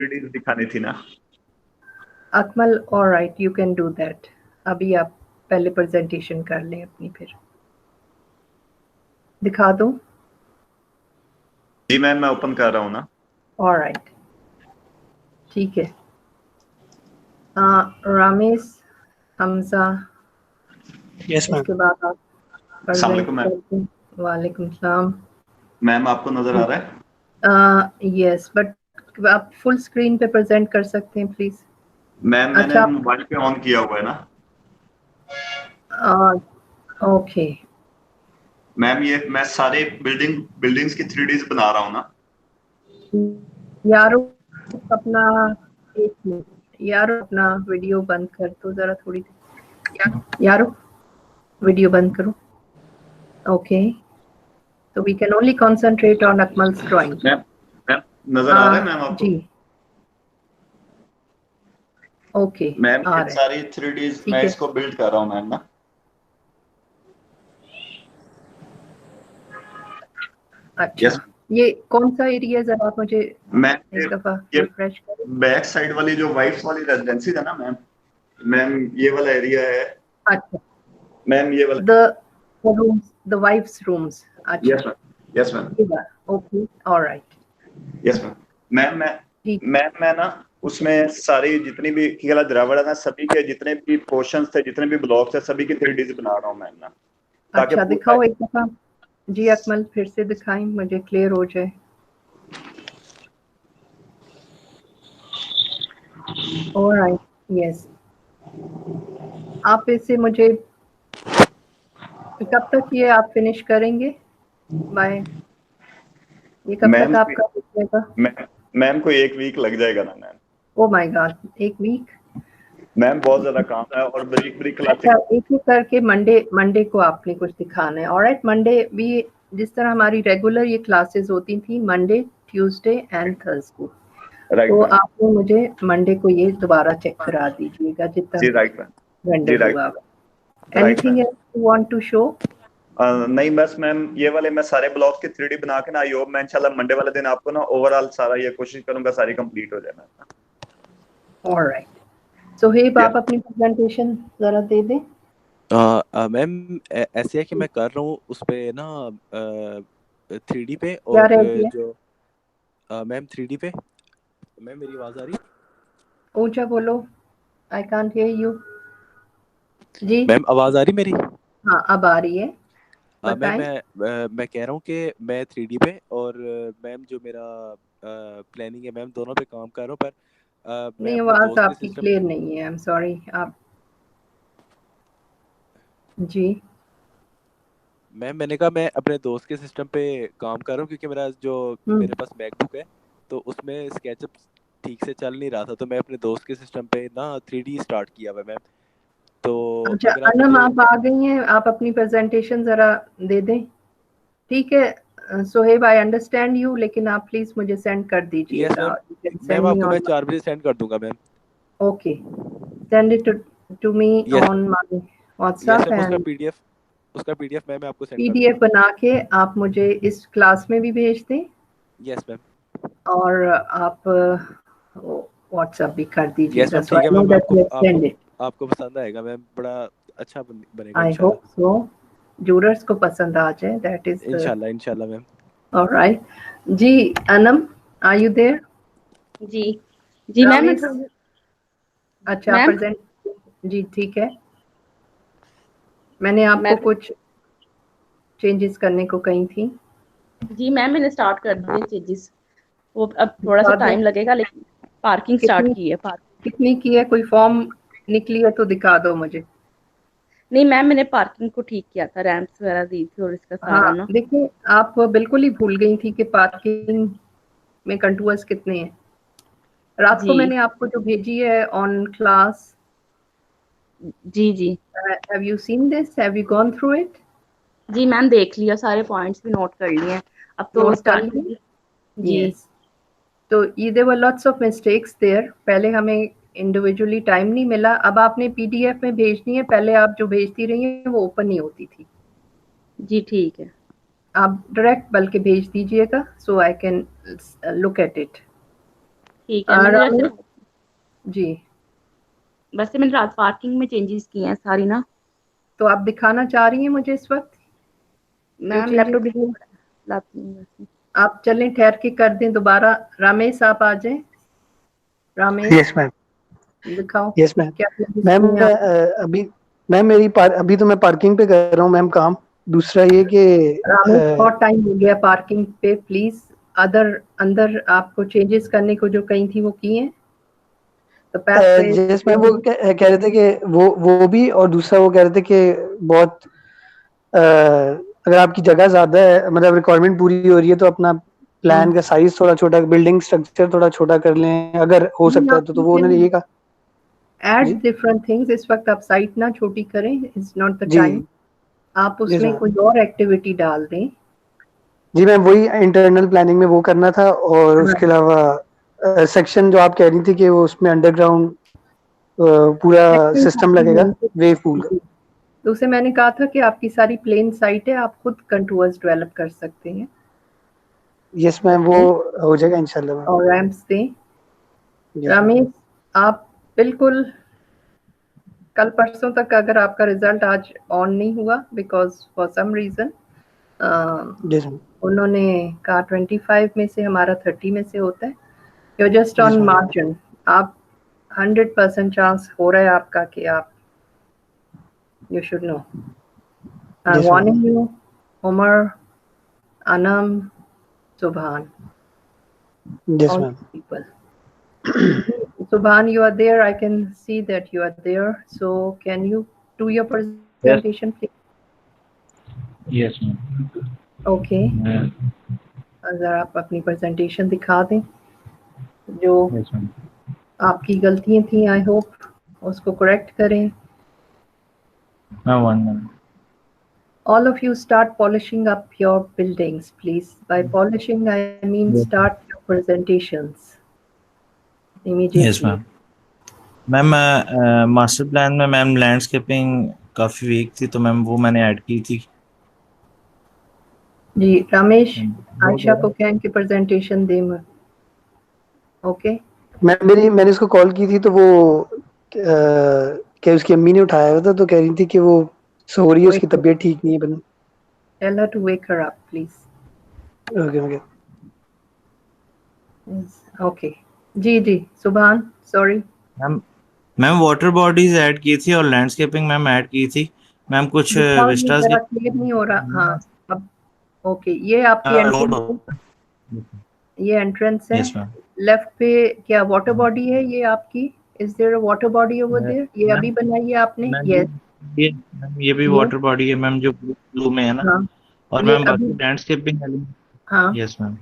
3D दिखानी थी ना। Akmal, alright, you can do that. अभी आप पहले प्रेजेंटेशन कर लें अपनी, फिर दिखा दूं? जी मैम, मैं ओपन कर रहा हूँ ना। ऑलराइट, ठीक है। Ramesh, Hamza, yes ma'am. इसके बाद आप अस्सलाम प्रेजेंट वालेकुम मैम। करते हैं। वालेकुम सलाम। मैम आपको नजर आ रहा है? यस, बट आप फुल स्क्रीन पे प्रेजेंट कर सकते हैं प्लीज? मैम मैंने अच्छा, मोबाइल पे ऑन किया हुआ है ना। ओके। मैम ये मैं सारे बिल्डिंग्स की 3Ds बना रहा हूँ ना। यारो अपना, एक मिनट यारो, अपना वीडियो बंद कर दो जरा थोड़ी देर। यारो, वीडियो बंद करो। ओके, तो we can only concentrate on Akmal's drawing. Ma'am ma'am नजर आ रहा है मैम आपको? जी, ओके, मैम आ ये रहा है, सारी 3Ds ठीक मैं है। इसको बिल्ड कर रहा हूँ मैम ना। अच्छा, यस ये कौन सा एरिया है, जरा आप मुझे मैम। एक दफा ये रिफ्रेश करें। बैक साइड वाली जो वाइफ्स वाली रेजिडेंसी है ना मैम। मैम ये वाला एरिया है। अच्छा, मैम ये वाला। The rooms, the wife's rooms. अच्छा, यस मैम। Yes ma'am. ये बात, okay, alright, yes ma'am. Ma'am ठीक। मैं ना उसमें सारी जितनी भी केला द्रावड़ है ना, सभी के जितने भी पोर्शंस थे, जितने भी ब्लॉक्स थे, सभी की 3Ds बना रहा हूँ मैम ना, ताकि अच्छा, पूरा। दिखाओ एक दफा। जी अकमल, फिर से दिखाएं, मुझे क्लियर हो जाए। Alright, yes. आप इसे मुझे कब तक ये आप फिनिश करेंगे? बाय, ये कब तक मैम आपका हो जाएगा? मैम को 1 वीक लग जाएगा ना मैम। ओ माय गॉड, एक वीक? मैम बहुत ज्यादा काम है और ब्रीक ब्रीक क्लासेस। अच्छा, एक एक करके मंडे मंडे को आपने कुछ दिखाना है। ऑलराइट, मंडे भी जिस तरह हमारी रेगुलर ये क्लासेस होती थी, Monday, Tuesday and Thursday, right तो मैम। आपने मुझे मंडे को ये दोबारा चेक करा दीजिएगा जितना जी कुछ राइट मैम। जी रेंडर राइट। हुआ हुआ। Right anything ma'am. Else you want to show? नहीं बस मैम ये वाले मैं सारे ब्लॉक्स की 3D बना के ना, आई होप मैं इंशाल्लाह मंडे वाले दिन आपको ना ओवरऑल सारा ये कोशिश करूंगा सारी कंप्लीट हो जाए मैम। ऑलराइट, सोहेब, यस आप अपनी प्रेजेंटेशन जरा दे दें। मैम ऐसे है कि मैं कर रहा हूँ उस पे ना 3D पे, क्या और रह गया? जो मैम 3D पे। मैम मेरी आवाज़ आ रही? ऊंचा बोलो, आई कांट हियर यू। जी, मैम आवाज़ आ रही मेरी? हाँ, अब आ रही है, मैम बताएं। मैं कह रहा हूँ कि मैं 3D पे और मैम जो मेरा प्लानिंग है, मैम दोनों पे काम कर रहा हूँ, पर मैं नहीं, अपने आवाज दोस्त के आपकी सिस्टम। क्लियर नहीं है, आई एम सॉरी। आप जी, मैम मैंने कहा मैं अपने दोस्त के सिस्टम पे काम कर रहा हूँ, क्योंकि मेरा जो हम्म, मेरे पास मैकबुक है, तो उसमें स्केचअप ठीक से चल नहीं रहा था, तो मैं अपने दोस्त के सिस्टम पे ना 3D स्टार्ट किया हुआ है मैम। तो अच्छा अगर आप अनम, मुझे। आप आ गई हैं, आप अपनी प्रेजेंटेशन जरा दे दें, ठीक है। सोहेब, आई अंडरस्टैंड यू, लेकिन आप प्लीज मुझे सेंड कर यस दीजिएगा। Ma'am. You can ma'am send me आपको मैं ऑन, 4 बजे सेंड कर दूंगा ma'am. Okay, send it to me yes on my yes WhatsApp, ma'am, and उसका पीडीएफ मैं आपको सेंड कर पीडीएफ दूंगा। बना के आप मुझे इस क्लास में भी भेज दें, यस मैम। और आप व्हाट्सएप भी कर यस दीजिएगा, मैम सो ठीक आई है नो मैम, दैट आपको यू हैव आपको सेंड इट। आपको पसंद आएगा मैम, बड़ा अच्छा बनेगा आई इंशाल्लाह। होप सो, जूरर्स को पसंद आ जाए, दैट इज द। इंशाल्लाह इंशाल्लाह मैम। ऑलराइट, जी अनम, आर यू देयर? जी जी मैम, मैं रामीज, थोड़ा। अच्छा, मैम प्रेजेंट, जी ठीक है। मैंने मैं आपको कुछ चेंजेस करने को कही थी। जी मैम, मैंने स्टार्ट कर दिए चेंजेस। वो अब थोड़ा सा दिखा दो, टाइम लगेगा, लेकिन पार्किंग स्टार्ट कितनी की है। पार्किंग कितनी की है? कोई फॉर्म निकली है तो दिखा दो मुझे। नहीं मैम, मैंने पार्किंग को ठीक किया था, रैंप्स वगैरह दी थी, और इसका सारा हाँ, ना। देखिए, आप बिल्कुल ही भूल गई थी कि पार्किंग में कंटूअर्स कितने हैं। रात को जी मैंने आपको जो भेजी है ऑन क्लास, जी जी have you seen this, have you gone through it? जी मैम, देख लिया, सारे पॉइंट्स भी नोट कर लिए हैं। अब तो नोट कर स्टार्ट लिए? कीजिए। जी यस, तो ये there were lots of mistakes there. पहले हमें इंडिविजुअली टाइम नहीं मिला, अब आपने पीडीएफ में भेजनी है, पहले आप जो भेजती रही हैं वो ओपन नहीं होती थी। जी ठीक है। आप डायरेक्ट बल्कि भेज दीजिएगा, so I can look at it. ठीक है। मैंने रामेश जैसे जी, वैसे मैंने रात पार्किंग में चेंजेस किए हैं सारी ना। तो आप दिखाना चाह रही हैं मुझे इस वक्त जो मैम चेंजेस? लैपटॉप लाती हूँ वैसे। आप चलें ठहर के कर दें दोबारा। रमेश आप आ जाएं। Ramesh yes ma'am. दिखाओ यस मैम। क्या चेंजेस मैम किए हैं आप। अभी मैम अभी तो मैं पार्किंग पे कर रहा हूँ मैम काम। दूसरा ये कि रमेश बहुत टाइम हो गया पार्किंग पे, प्लीज अंदर आपको चेंजेस करने को जो कही थी वो किए हैं तो पैथवेज। यस मैम, वो कह रहे थे कि वो भी, और दूसरा वो कह रहे थे कि बहुत अगर आपकी जगह ज्यादा है, मतलब रिक्वायरमेंट पूरी हो रही है, तो अपना प्लान का साइज थोड़ा छोटा, बिल्डिंग स्ट्रक्चर थोड़ा छोटा कर लें अगर हो सकता है तो वो उन्होंने ये कहा। ऐड जी डिफरेंट थिंग्स। इस वक्त आप साइट ना छोटी करें, इट्स नॉट द जी टाइम। आप जी उसमें मैम। कोई और एक्टिविटी डाल दें। जी मैम, वही इंटरनल प्लानिंग में वो करना था, और हाँ, उसके अलावा सेक्शन जो आप कह रही थी कि वो उसमें अंडरग्राउंड पूरा सेक्शन सिस्टम काफी लगेगा नहीं। वेव पूल का। जी, तो उसे मैंने कहा था कि आपकी सारी प्लेन साइट है, आप खुद कंटूर्स डेवलप कर सकते हैं। यस मैम, वो ओके, हो जाएगा इंशाल्लाह मैम। और रैम्प्स दें। Yes ma'am. रमेश आप बिल्कुल कल परसों तक अगर आपका रिजल्ट आज ऑन नहीं हुआ because for some reason yes ma'am. उन्होंने कहा 25 में से हमारा 30 में से होता है। You just yes on ma'am. Margin. आप 100% चांस हो रहा है आपका कि आप you should know. I yes ma'am. Warning you Umar, Anam, Subhan, yes all ma'am. people. Subhan, you are there. I can see that you are there. So can you do your Yes, presentation, please? yes, ma'am. Okay. अगर आप अपनी presentation दिखा दें जो Yes, ma'am. आपकी गलतियां थी, I hope उसको करेक्ट करें। Now one minute. All of you start polishing up your buildings, please. By polishing, I mean Yes, start your presentations yes, immediately. Ma'am. Ma'am master plan में ma'am landscaping काफी week थी, तो ma'am वो मैंने add की थी। जी, रमेश वो आयशा को कहें कि presentation दें। ओके, मैंने उसको कॉल की थी, तो वो क्या उसकी अम्मी ने उठाया हुआ था, तो कह रही थी कि वो सो रही है, उसकी तबीयत ठीक नहीं है बन। tell her to wake her up, please. Okay okay. Yes. Okay. जी जी, सुभान sorry. Ma'am ma'am water bodies add की थी और लैंडस्केपिंग मैम ऐड की थी। मैम कुछ दिखाओ, ये विस्टास जरा क्लियर नहीं हो रहा। हाँ, अब ओके, ये आपकी लोड एंट्रेंस है। हो। ये एंट्रेंस है। Yes ma'am. लेफ्ट पे क्या वाटर बॉडी है ये आपकी? Is there a water body over there? ये मैम अभी बनाई है आपने? Ma'am yes. ये मैम ये भी ये वाटर बॉडी है मैम, जो ब्लू में है ना। हाँ, और ये मैम अभी बाकी लैंडस्केपिंग। हाँ। Yes ma'am.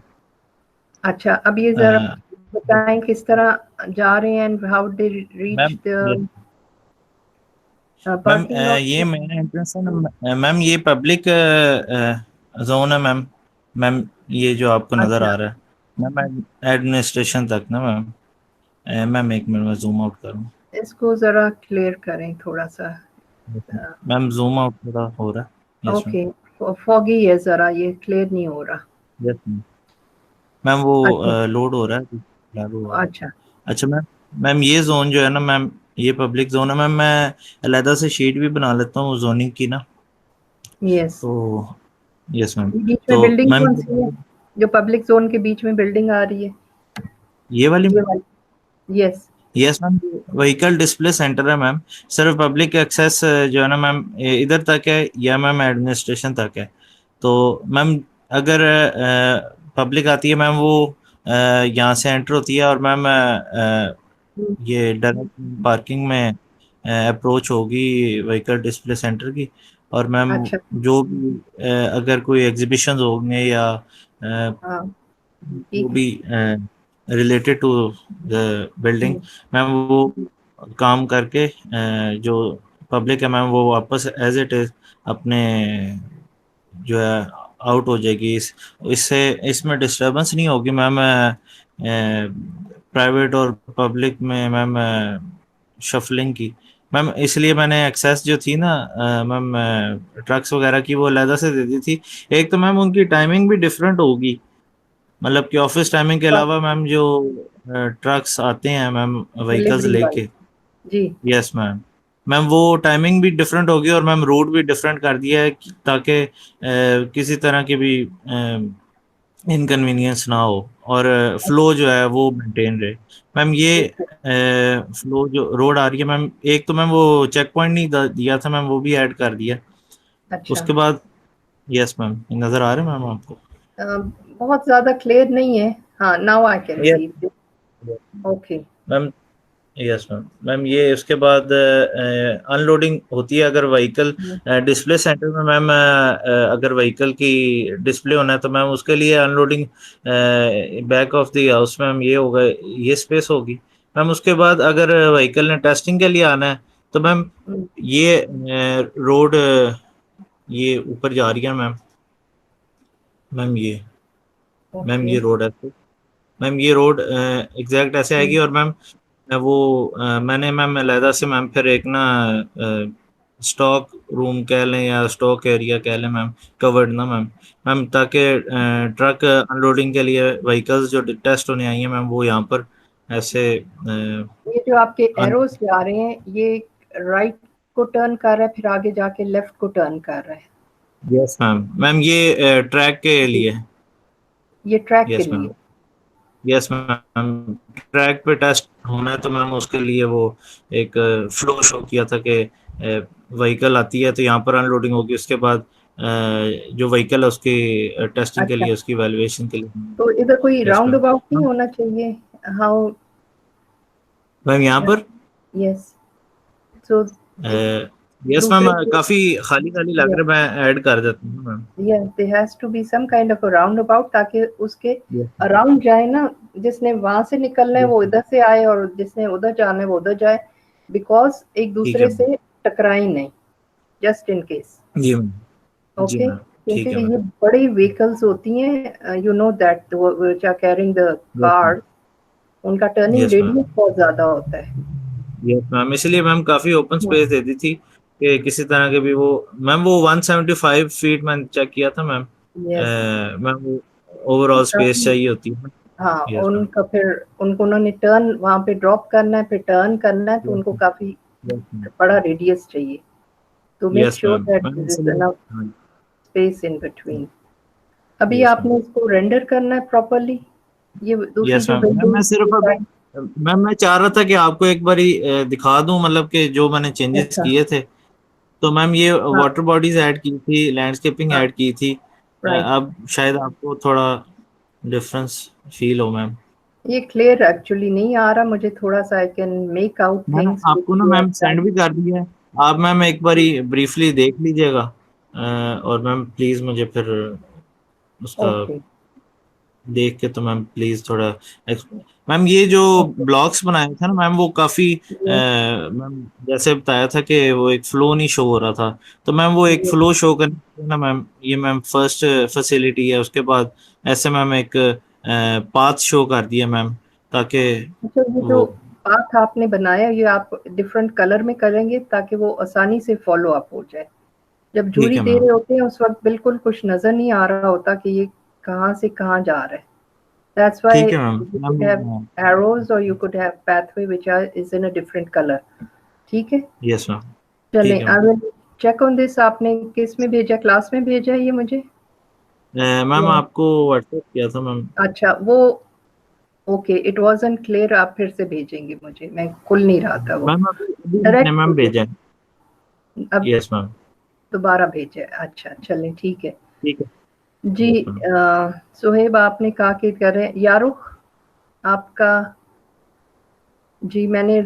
अच्छा, अब ये जरा बताएं किस तरह जा रहे हैं and how they reach ma'am the ma'am parking lot. ये मेन एंट्रेंस है ना मैम, ये पब्लिक जोन है मैम। मैम ये जो आपको नज़र अच्छा, आ रहा है मैम, एडमिनिस्ट्रेशन तक ना मैम। मैम एक मिनट में जूम आउट करूँ। इसको जरा क्लियर करें थोड़ा सा। मैम जूम आउट थोड़ा हो रहा है। Yes ma'am. ओके, फॉगी है जरा, ये क्लियर नहीं हो रहा। Yes ma'am. मैम वो अच्छा लोड हो रहा है, लागू हो रहा है। अच्छा। अच्छा मैम, मैम ये जोन जो है ना मैम, ये पब्लिक जोन है मैम। मैं अलहदा से शीट भी बना लेता हूँ जोनिंग की ना। यस, तो यस मैम। बीच में तो बिल्डिंग मैम कौन सी है जो पब्लिक जोन के बीच में बिल्डिंग आ रही है? ये वाली। ये वाली? Yes. Yes ma'am, vehicle display centre है मैम। सिर्फ पब्लिक एक्सेस जो है ना मैम, इधर तक है, या मैम एडमिनिस्ट्रेशन तक है। तो मैम अगर पब्लिक आती है मैम, वो यहाँ से एंटर होती है, और मैम ये डायरेक्ट पार्किंग में अप्रोच होगी व्हीकल डिस्प्ले सेंटर की। और मैम अच्छा, जो भी अगर कोई एग्जीबिशन होंगे या हाँ जो ठीक है। भी related to the building, ma'am वो काम करके जो पब्लिक है मैम, वो वापस एज इट इज अपने जो है आउट हो जाएगी। इससे इसमें डिस्टरबेंस नहीं होगी मैम। प्राइवेट और पब्लिक में मैम शफलिंग की मैम, इसलिए मैंने एक्सेस जो थी ना मैम ट्रक्स वगैरह की, वो अलहदा से दे दी थी। एक तो मैम उनकी टाइमिंग भी डिफरेंट होगी, मतलब कि ऑफिस टाइमिंग के अलावा मैम जो ट्रक्स आते हैं मैम व्हीकल्स डिलीवरी लेके। वाले जी। Yes ma'am. मैम वो टाइमिंग भी डिफरेंट होगी और मैम रूट भी डिफरेंट कर दिया है ताकि किसी तरह की भी इनकन्वीनियंस ना हो और फ्लो जो है वो मेंटेन रहे। मैम ये फ्लो जो रोड आ रही है मैम, एक तो मैम वो चेक पॉइंट नहीं दिया था मैम, वो भी ऐड कर दिया। अच्छा। उसके बाद यस मैम, नजर आ रहे हैं मैम आपको? बहुत ज्यादा क्लियर नहीं है। हाँ, now I can yes see. Okay. Ma'am. Yes ma'am. Ma'am ये उसके बाद अनलोडिंग होती है अगर व्हीकल डिस्प्ले सेंटर में मैम, अगर व्हीकल की डिस्प्ले होना है तो मैम उसके लिए unloading back of the house ma'am ये होगा, ये स्पेस होगी मैम। उसके बाद अगर व्हीकल ने टेस्टिंग के लिए आना है तो मैम ये रोड ये ऊपर जा रही है मैम। मैम ये मैम ओके। ये रोड है, मैम ये रोड एग्जैक्ट ऐसे आएगी और मैम वो मैंने मैम अलहदा से मैम फिर एक ना स्टॉक रूम कह लें या स्टॉक एरिया कह लें मैम, कवर्ड ना मैम, मैम ताकि ट्रक अनलोडिंग के लिए व्हीकल्स जो टेस्ट होने आई हैं मैम वो यहाँ पर ऐसे ये जो आपके एरोस जा रहे हैं ये राइट को टर्न कर रहा है, फिर आगे जाके लेफ्ट को टर्न कर रहा है। Yes ma'am. मैम ये ट्रैक के लिए है। ये ट्रैक के यस लिए। मैम। Yes ma'am. ट्रैक पे टेस्ट होना है तो मैम उसके लिए वो एक फ्लो शो किया था कि व्हीकल आती है तो यहाँ पर अनलोडिंग होगी, उसके बाद जो व्हीकल है उसकी टेस्टिंग के अच्छा, लिए, उसकी वैल्यूएशन के लिए। तो इधर कोई यस राउंड मैम। अबाउट नहीं होना चाहिए? हाउ? मैम यहाँ पर यस। सो यस मैम दूसरे काफी खाली खाली लग रहा है, मैं ऐड कर देता हूँ ma'am. yes there has to be some kind of a roundabout ताकि उसके Yes, अराउंड जाए ना, जिसने वहां से निकलना है वो इधर से आए और जिसने उधर जाना है वो उधर जाए, बिकॉज एक ठीक है दूसरे से टकराए नहीं, जस्ट इन केस। जी मैम। जी ओके। मैम ठीक क्योंकि है ये मैम। बड़ी व्हीकल्स होती हैं, you know that which are carrying the yes ma'am. Car, उनका टर्निंग यस मैम। रेडियस बहुत ज्यादा होता है। यस मैम, इसलिए मैम काफी ओपन स्पेस दे दी थी कि किसी तरह के भी वो मैम वो 175 फीट मैंने चेक किया था मैम। यस। मैम वो ओवरऑल स्पेस चाहिए होती है। हाँ, यस मैम। उनका फिर उनको उन्होंने टर्न वहां पे ड्रॉप करना है, फिर टर्न करना है, तो यस उनको मैम। काफी यस मैम। बड़ा रेडियस चाहिए। तो make yes sure ma'am. That ma'am there is इसलिए एनफ हाँ, स्पेस इन बिटवीन। अभी यस मैम। आपने इसको रेंडर करना है प्रॉपर्ली, ये दूसरी यस जो मैम। मैम मैं सिर्फ अभी मैम मैं चाह रहा था कि आपको एक बारी दिखा दूं मतलब कि जो मैंने चेंजेस अच्छा। किए थे। तो मैम ये हाँ वाटर बॉडीज ऐड की थी, लैंडस्केपिंग हाँ। ऐड की थी। राइट। अब शायद आपको थोड़ा डिफरेंस फील हो मैम। ये क्लियर एक्चुअली नहीं आ रहा मुझे, थोड़ा सा आई कैन मेक आउट मैंने थिंग्स आपको व्हिच ना you have ma'am send done. भी कर दिया है, आप मैम एक बारी ब्रीफली देख लीजिएगा और मैम प्लीज मुझे फिर उसका ओके। देख के तो मैम प्लीज थोड़ा मैम ये जो ब्लॉक्स बनाए थे ना मैम वो काफी मैम जैसे बताया था कि वो एक फ्लो नहीं शो हो रहा था, तो मैम वो एक फ्लो शो करने के लिए ना मैम ये मैम फर्स्ट फैसिलिटी है, उसके बाद ऐसे मैम एक पाथ शो कर दिया मैम ताकि अच्छा, ये जो वो पाथ आपने बनाया ये आप डिफरेंट कलर में करेंगे ताकि वो आसानी से फॉलो अप हो जाए। जब ठीक झूरी है दे मैम। रहे होते हैं उस वक्त बिल्कुल कुछ नजर नहीं आ रहा होता कि ये कहाँ से कहाँ जा रहा है। That's why ठीक है ma'am. you could have ma'am arrows or you could have pathway which is in a different color. ठीक है। Yes ma'am. चलें, ठीक है I ma'am. will check on this। आपने किस में भेजा, क्लास में भेजा है ये मुझे? मैम या आपको व्हाट्सएप किया था मैम। अच्छा वो ओके, इट वाजंट क्लियर, आप फिर से भेजेंगे मुझे, मैं खुल नहीं रहा था वो। मैम अभी अभी मैंने डायरेक्ट मैम भेजा है। अब यस मैम। दोबारा भेजा है, अच्छा चलें ठीक है। ठीक है। जी यस मैम। सुहेब आपने कहा कि करें यारुख आपका, जी मैंने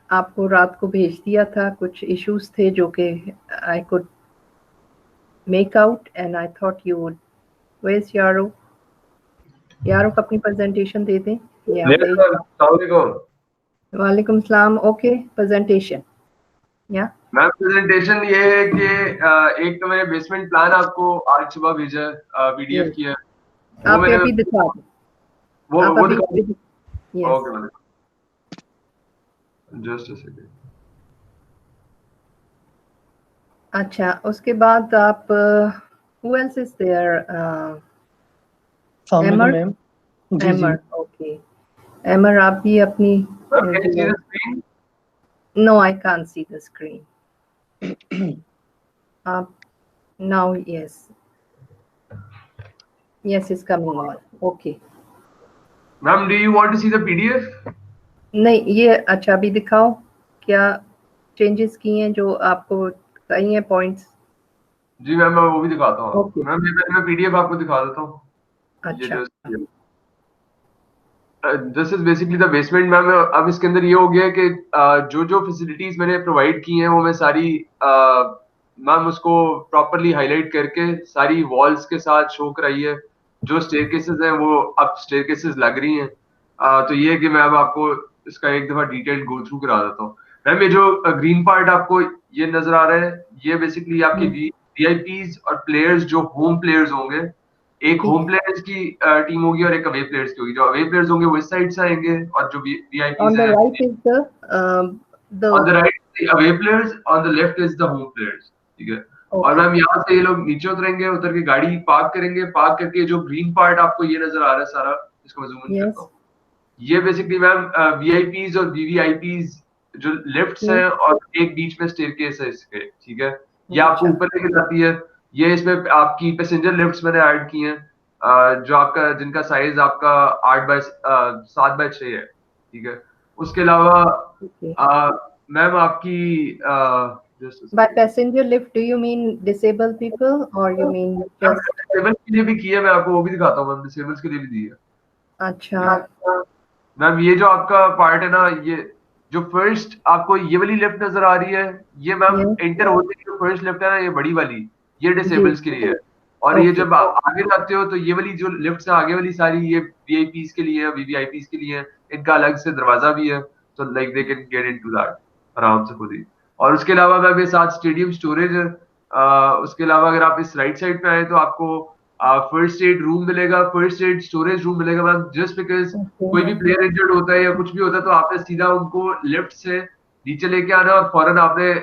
आपको रात को भेज दिया था, कुछ इश्यूज थे जो कि I could make out and I thought you would. Where is Yarukh? Yarukh अपनी प्रेजेंटेशन दे दें या Yes, भेज। sir. Assalamualaikum. वालेकुम सलाम। ओके, प्रेजेंटेशन या मैम प्रेजेंटेशन ये है कि एक तो मैंने बेसमेंट प्लान आपको आज सुबह भेजा है, पीडीएफ किया है। वो आप मैंने अभी दिखा दें, आप वो अभी दिखा yes. Okay ma'am, just a second. अच्छा, उसके बाद आप who else is there? सामने को Amar? मैम। जी जी। Amar, okay. एमर आप भी अपनी Can you see the screen? No I can't see the screen आप now yes it's coming on okay Ma'am, do you want to see the PDF? नहीं ये अच्छा अभी दिखाओ क्या चेंजेस किए हैं जो आपको कही हैं पॉइंट्स जी मैम, मैं वो भी दिखाता हूँ। Okay. मैम ये मैं PDF आपको दिखा देता हूँ। अच्छा this is basically the basement ma'am. अब इसके अंदर ये हो गया है कि जो जो फैसिलिटीज मैंने प्रोवाइड की हैं वो मैं सारी मैम उसको प्रॉपरली हाईलाइट करके सारी वॉल्स के साथ शो कराई है। जो स्टेयरकेसेस हैं वो अब स्टेयरकेसेस लग रही हैं। तो ये है कि मैं अब आपको इसका एक दफा डिटेल्ड गो थ्रू करा देता हूँ। मैम ये जो ग्रीन पार्ट आपको ये नजर आ रहा है, ये बेसिकली आपकी वीआईपीज और प्लेयर्स जो होम प्लेयर्स होंगे, एक होम प्लेयर्स की टीम होगी और एक अवे प्लेयर्स की होगी। जो अवे प्लेयर्स होंगे वो इस साइड से आएंगे और जो ऑन वीआईपीज द हैं right is the on the right away players, on the left is the home players. ठीक है। और मैम यहाँ से ये लोग नीचे उतरेंगे, उतर के गाड़ी पार्क करेंगे, पार्क करके जो ग्रीन पार्ट आपको ये नजर आ रहा है सारा, इसको मैं जूम इन करता हूँ। ये बेसिकली मैम वीआईपीज और वीवीआईपीज जो लिफ्ट्स हैं और एक बीच में स्टेयरकेस है इसके। ठीक है। ये आपको ऊपर लेके जाती है। ये इसमें आपकी पैसेंजर लिफ्ट्स मैंने ऐड की हैं जो आपका जिनका साइज आपका 7x6 है। ठीक है। उसके अलावा मैम आपकी by passenger lift do you mean disabled people or you mean just disable के लिए भी की है, मैं आपको वो भी दिखाता हूँ मैम। डिसेबल्स के लिए भी दी है। अच्छा मैम ये जो आपका पार्ट है ना, ये जो फर्स्ट आपको ये वाली लिफ्ट नजर आ रही है, ये मैम एंटर होते ही जो फर्स्ट लिफ्ट है ना, ये बड़ी वाली, ये डिसेबल्स के लिए है। और ये जब आप आगे जाते हो तो ये वाली जो लिफ्ट है आगे वाली सारी ये वीआईपीज के लिए है, वीवीआईपीज के लिए है। इनका अलग से दरवाजा भी है, तो like they can get into that आराम से खुद ही। और उसके अलावा मैम ये साथ स्टेडियम स्टोरेज है। उसके अलावा अगर आप इस राइट साइड पे आए तो आपको फर्स्ट एड रूम मिलेगा, फर्स्ट एड स्टोरेज रूम मिलेगा मैम। जस्ट बिकॉज कोई भी प्लेयर इंजर्ड होता है या कुछ भी होता है तो आपने सीधा उनको लिफ्ट से नीचे लेके आना और फौरन आपने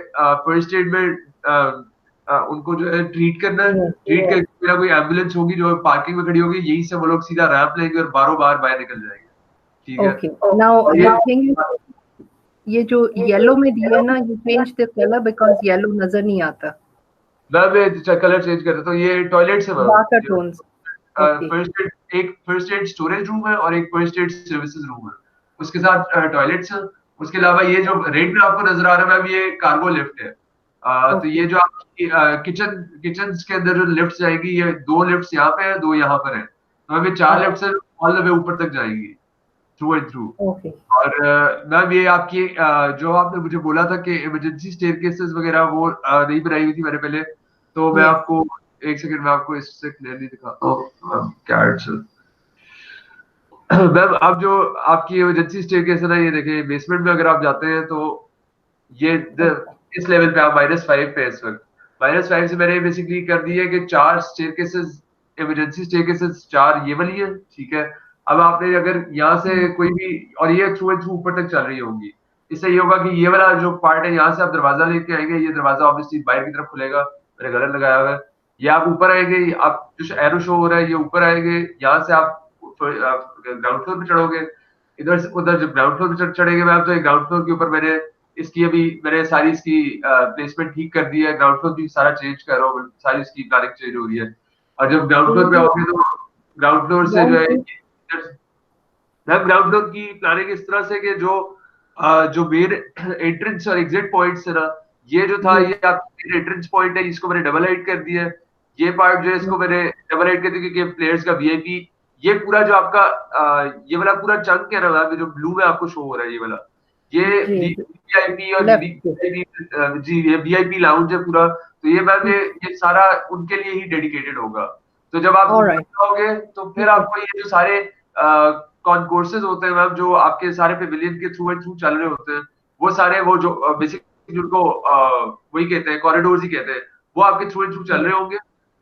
फर्स्ट एड में उनको जो है ट्रीट करना है। ट्रीट करके मेरा कोई एम्बुलेंस होगी जो पार्किंग में खड़ी होगी, यहीं से वो लोग सीधा रैंप लेंगे और बारों बार बाहर निकल जाएंगे। ठीक है। Okay now the thing is ये जो येलो में दिया ना, you change the colour because yellow नजर नहीं आता। मैं कलर चेंज कर देता हूँ। ये टॉयलेट्स है ma'am. Darker tones. First aid, एक फर्स्ट एड स्टोरेज रूम है और एक फर्स्ट एड सर्विसेज रूम है, उसके साथ टॉयलेट्स है। उसके अलावा ये जो रेड में आपको नजर आ रहा है मैम, ये कार्गो लिफ्ट है। तो ये जो आपकी किचन के अंदर जो लिफ्ट जाएगी, ये 2 लिफ्ट्स यहाँ पे है, 2 यहाँ पर है, तो हमें 4 लिफ्ट्स ऑल द वे ऊपर तक जाएंगी थ्रू एंड थ्रू। और मैम ये आपकी जो आपने मुझे बोला था कि इमरजेंसी स्टेयरकेसेस वगैरह वो नहीं बनाई हुई थी मैंने पहले, तो मैं आपको एक सेकंड में आपको इससे क्लियरली दिखाता हूँ क्या मैम। अब जो आपकी इमरजेंसी स्टेयरकेस है ना, ये देखिए बेसमेंट में अगर आप जाते हैं तो ये इस लेवल पे आप -5 पे इस वक्त। -5 से मैंने बेसिकली कर दी है कि 4 स्टेयरकेसेस, इमरजेंसी स्टेयरकेसेस 4 ये वाली है। ठीक है। अब आपने अगर यहाँ से कोई भी, और ये थ्रू एंड थ्रू ऊपर तक चल रही होगी, इससे ये होगा कि ये वाला जो पार्ट है यहाँ से आप दरवाजा लेके आएंगे, ये दरवाजा ऑब्वियसली बाहर की तरफ खुलेगा, मैंने गलत लगाया हुआ है। ये आप ऊपर आएंगे, आप जो एरो शो हो रहा है ये ऊपर आएंगे, यहाँ से आप ग्राउंड फ्लोर पे चढ़ोगे। इधर से उधर जब ग्राउंड फ्लोर पे चढ़ेंगे मैम, तो ग्राउंड फ्लोर के ऊपर मैंने इसकी अभी मैंने सारी इसकी प्लेसमेंट ठीक कर दी है। ग्राउंड फ्लोर भी सारा चेंज कर रहा हूँ, सारी इसकी प्लानिंग चेंज हो रही है। और जब ग्राउंड फ्लोर पे आओगे तो ग्राउंड फ्लोर से जो है मैम, ग्राउंड फ्लोर की प्लानिंग इस तरह से कि जो मेन एंट्रेंस और एग्जिट पॉइंट्स है ना, ये जो था ये आपका एंट्रेंस पॉइंट है, इसको मैंने डबल हाइट कर दिया है। ये पार्ट जो है इसको मैंने डबल हाइट कर दिया क्योंकि प्लेयर्स का वीआईपी, ये पूरा जो आपका ये वाला पूरा चंक है ना जो ब्लू में आपको शो हो रहा है, ये वाला ये वीआईपी और जी ये वीआईपी लाउंज है पूरा। तो ये मैम ये सारा उनके लिए ही डेडिकेटेड होगा। तो जब आप जाओगे तो फिर आपको ये जो सारे कॉन्कोर्सेज होते हैं मैम, जो आपके सारे पेविलियन के थ्रू एंड थ्रू चल रहे होते हैं, वो सारे वो जो बेसिकली उनको वही कहते हैं, कॉरिडोर्स ही कहते हैं, वो आपके थ्रू एंड थ्रू चल रहे होंगे।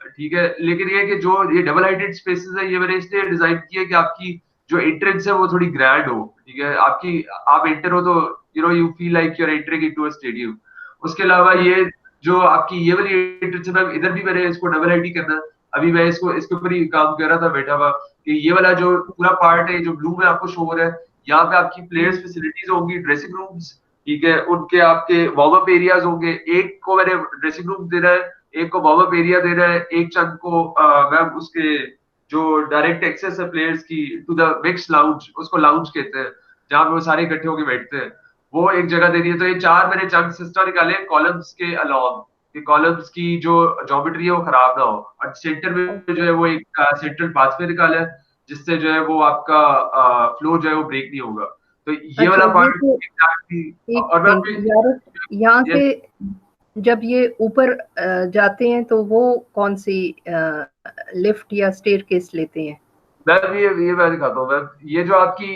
ठीक है। लेकिन ये कि जो ये डबल हाइटेड स्पेसेस है, ये मैंने इसलिए डिजाइन किया कि आपकी जो एंट्रेंस है वो थोड़ी ग्रैंड हो। ठीक है। आप एंटर हो तो you feel like you are entering into a stadium. उसके अलावा ये जो आपकी ये वाली एंट्रेंस है मैम, इधर भी मैंने इसको डबल हाइट ही करना। अभी मैं इसके ऊपर ही काम कर रहा था बैठा हुआ कि ये वाला जो पूरा पार्ट है जो ब्लू में आपको शो हो रहा है, यहाँ पे आपकी प्लेयर्स फैसिलिटीज होंगी, ड्रेसिंग रूम्स, ठीक है, उनके आपके वार्म अप एरियाज होंगे। एक को मैंने ड्रेसिंग रूम देना है, एक को वार्म अप एरिया देना है, एक चंक को मैम उसके जो डायरेक्ट एक्सेस है प्लेयर्स की टू द मिक्स लाउंज, उसको लाउंज कहते हैं, जहाँ पे वो सारे इकट्ठे होकर बैठते हैं, वो एक जगह देनी है। तो ये 4 मैंने चंक सिस्टम निकाले कॉलम्स के अलॉन्ग, कि कॉलम्स की जो ज्योमेट्री है वो खराब ना हो। और सेंटर में जो है वो एक सेंट्रल पाथवे निकाला है, जिससे जो है वो आपका फ्लो जो है वो ब्रेक नहीं होगा। तो ये वाला पार्ट एग्जैक्टली। और मैं यहाँ से जब ये ऊपर जाते हैं तो वो कौन सी लिफ्ट या स्टेयरकेस लेते हैं? मैम ये मैं दिखाता हूँ मैम। ये जो आपकी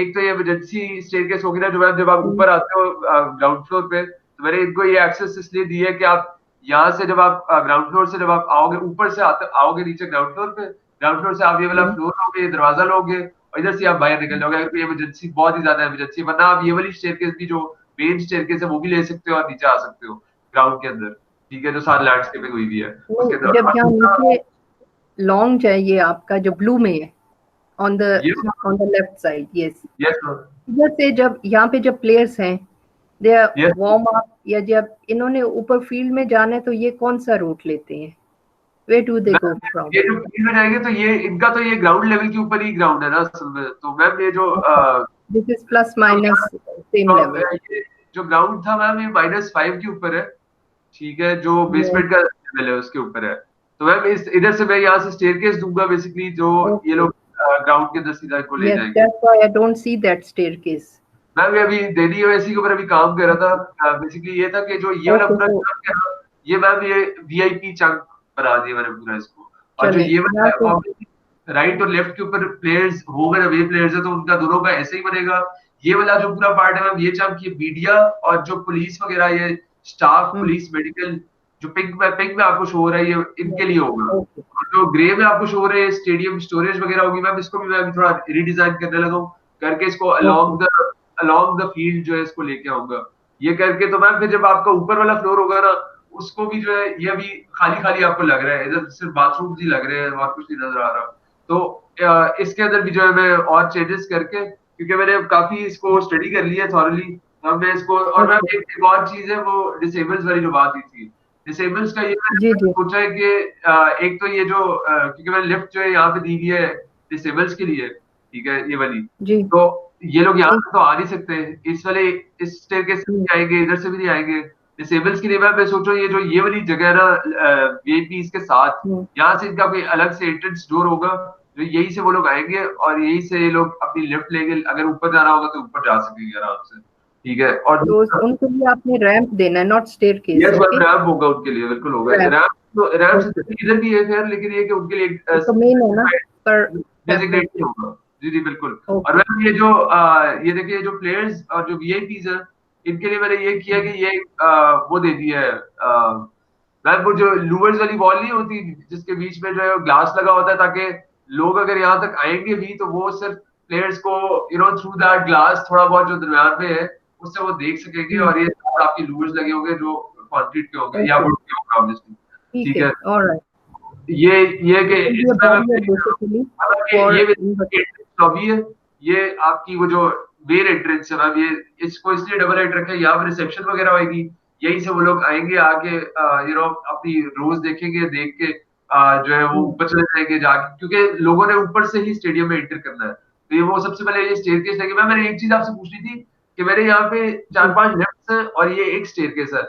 एक तो ये इमरजेंसी स्टेयरकेस होगी ना, जो मैम जब आप ऊपर आते हो ग्राउंड फ्लोर पे, तो मैंने इनको ये एक्सेस इसलिए दी है कि आप यहाँ से जब आप ग्राउंड फ्लोर से जब आप आओगे, ऊपर से आओगे नीचे ग्राउंड फ्लोर पे, ग्राउंड फ्लोर से आप ये वाला फ्लोर लोगे, ये दरवाजा लोगे, और इधर से आप बाहर निकल जाओगे अगर कोई इमरजेंसी, बहुत ही ज्यादा इमरजेंसी। वरना आप ये वाली स्टेयरकेस भी जो मेन स्टेयरकेस है वो भी ले सकते हो और नीचे आ सकते हो ग्राउंड के अंदर, ठीक है, जो सारी लैंडस्केपिंग हुई हुई है उसके अंदर। जब यहाँ नीचे लॉन्ज है ये आपका जो ब्लू में है on the left side, yes इधर से जब यहाँ पे जब प्लेयर्स हैं दे वार्म अप, या जब इन्होंने ऊपर फील्ड में जाना है तो ये कौन सा रूट लेते हैं? Where do they go from? ये जो फील्ड में जाएंगे तो ये इनका तो ये ग्राउंड लेवल के ऊपर ही ग्राउंड है ना असल में। तो मैम ये जो this is plus minus same level, जो ग्राउंड था मैम ये -5 के ऊपर है, ठीक है, जो बेसमेंट का लेवल है उसके ऊपर है। तो मैम इस इधर से मैं यहाँ से स्टेयरकेस दूंगा बेसिकली, जो ये लोग ग्राउंड के अंदर सीधा को ले जाएंगे। That's why I don't see that staircase. Ma'am अभी दिल्ली ओएसी के ऊपर अभी काम कर रहा था। बेसिकली ये था कि जो ये वाला पूरा चंक है ना, ये मैम ये वीआईपी चंक बना दिया मैंने पूरा इसको। और जो ये वाला राइट और लेफ्ट के ऊपर प्लेयर्स होंगे ना, वे प्लेयर्स है तो उनका दोनों का ऐसे ही बनेगा। ये वाला जो पूरा पार्ट है मैम, ये चंक ये मीडिया और जो पुलिस वगैरह, ये स्टाफ पुलिस मेडिकल, जो पिंक में आपको शो हो रहा है ये इनके लिए होगा। और जो ग्रे में आपको शो हो रहा है स्टेडियम स्टोरेज वगैरह होगी मैम, इसको भी मैं अभी थोड़ा रीडिजाइन करने लगा हूँ, करके इसको अलोंग द फील्ड जो है इसको लेके आऊंगा। ये करके तो मैम फिर जब आपका ऊपर वाला फ्लोर होगा ना, उसको भी जो है ये अभी खाली खाली आपको लग रहा है, इधर सिर्फ बाथरूम ही लग रहे हैं और कुछ नहीं नजर आ रहा। तो इसके अंदर भी जो है मैं और चेंजेस करके, क्योंकि मैंने काफी इसको स्टडी कर लिया थॉरली, तो मैं इसको। और मैम एक और चीज है वो डिसेबल्स वाली जो बात हुई थी, डिसेबल्स का ये सोचा है कि एक तो ये जो क्योंकि मैंने लिफ्ट जो है यहाँ पे दी हुई है डिसेबल्स के लिए, ठीक है, ये वाली, तो ये लोग यहाँ तो आ नहीं सकते, इस स्टेयरकेस से नहीं आएंगे, इधर से भी नहीं आएंगे। डिसेबल्स के लिए मैं सोच रहा हूँ ये जो ये वाली जगह है ना वीआईपी के साथ, यहाँ से इनका कोई अलग से एंट्रेंस डोर होगा, तो यही से वो लोग आएंगे और यही से ये लोग अपनी लिफ्ट लेंगे, अगर ऊपर जाना होगा तो ऊपर जा सकेंगे आराम से, ठीक है। और तो उनके लिए आपने रैंप देना है, नॉट स्टेयरकेस। यस रैंप होगा उनके लिए, बिल्कुल होगा रैंप इधर भी है खैर, लेकिन ये कि उनके लिए तो मेन है ना पर डेजिग्नेट नहीं होगा। जी बिल्कुल। और मैम ये जो ये देखिए जो प्लेयर्स और जो वीआईपीज है, इनके लिए मैंने ये किया कि ये वो दे दी है मैम, वो जो लूवर्स वाली वॉल नहीं होती जिसके बीच में जो है ग्लास लगा होता है, ताकि लोग अगर यहाँ तक आएंगे भी तो वो सिर्फ प्लेयर्स को थ्रू दैट ग्लास थोड़ा बहुत जो दरमियान में है उससे वो देख सकेंगे। और ये आपकी लूवर्स लगे होंगे जो कंक्रीट के होंगे या वुड के होंगे ऑब्वियसली, ठीक है। ऑलराइट, ये लॉबी है, ये आपकी वो जो मेन एंट्रेंस है मैम, ये इसको इसलिए डबल हेड रखे, यहाँ पे रिसेप्शन वगैरह होगी, यही से वो लोग आएंगे आके अपनी रोज देखेंगे, देख के जो है वो ऊपर चले जाएंगे जाके, क्योंकि लोगों ने ऊपर से ही स्टेडियम में एंटर करना है। तो ये वो सबसे पहले ये स्टेयरकेस है। मैंने एक चीज आपसे पूछनी थी कि मेरे यहाँ पे 4-5 लिफ्ट्स हैं और ये एक स्टेयरकेस है।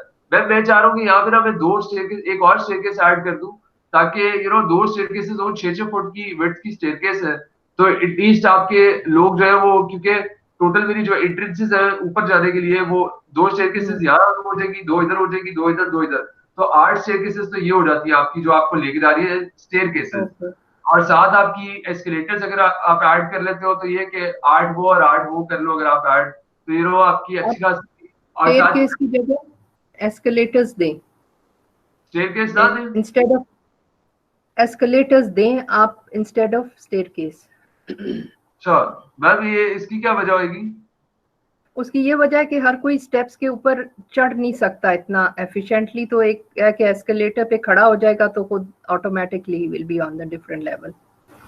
मैं चाह रहा हूँ कि यहाँ पे ना मैं 2 स्टेयरकेस, एक और स्टेयरकेस ऐड कर दूं, ताकि 2 स्टेयरकेसेस हो, 6-6 फुट की विड्थ की स्टेयरकेस है, तो एटलीस्ट आपके लोग जो है वो, क्योंकि टोटल मेरी जो एंट्रेंसेस है ऊपर जाने के लिए वो 2 स्टेयरकेसेस यहाँ हो जाएगी, 2 इधर हो जाएगी, 2 इधर, 2 इधर, तो 8 स्टेयरकेसेस तो ये हो जाती है आपकी, जो आपको लेके जा रही है स्टेयरकेसेस। और साथ आपकी एस्केलेटर्स अगर आप ऐड कर लेते हो तो ये कि 8 वो और 8 वो कर लो अगर आप ऐड, तो आपकी अच्छी खासी। और स्टेयरकेस की जगह एस्केलेटर्स दें, स्टेयरकेस ना दें, इंस्टेड ऑफ एस्केलेटर्स दें आप इंस्टेड ऑफ स्टेयरकेस। अच्छा मैम, ये इसकी क्या वजह होगी? उसकी ये वजह है कि हर कोई स्टेप्स के ऊपर चढ़ नहीं सकता इतना एफिशिएंटली, तो एक है कि एस्केलेटर पे खड़ा हो जाएगा तो खुद automatically will be on the different level.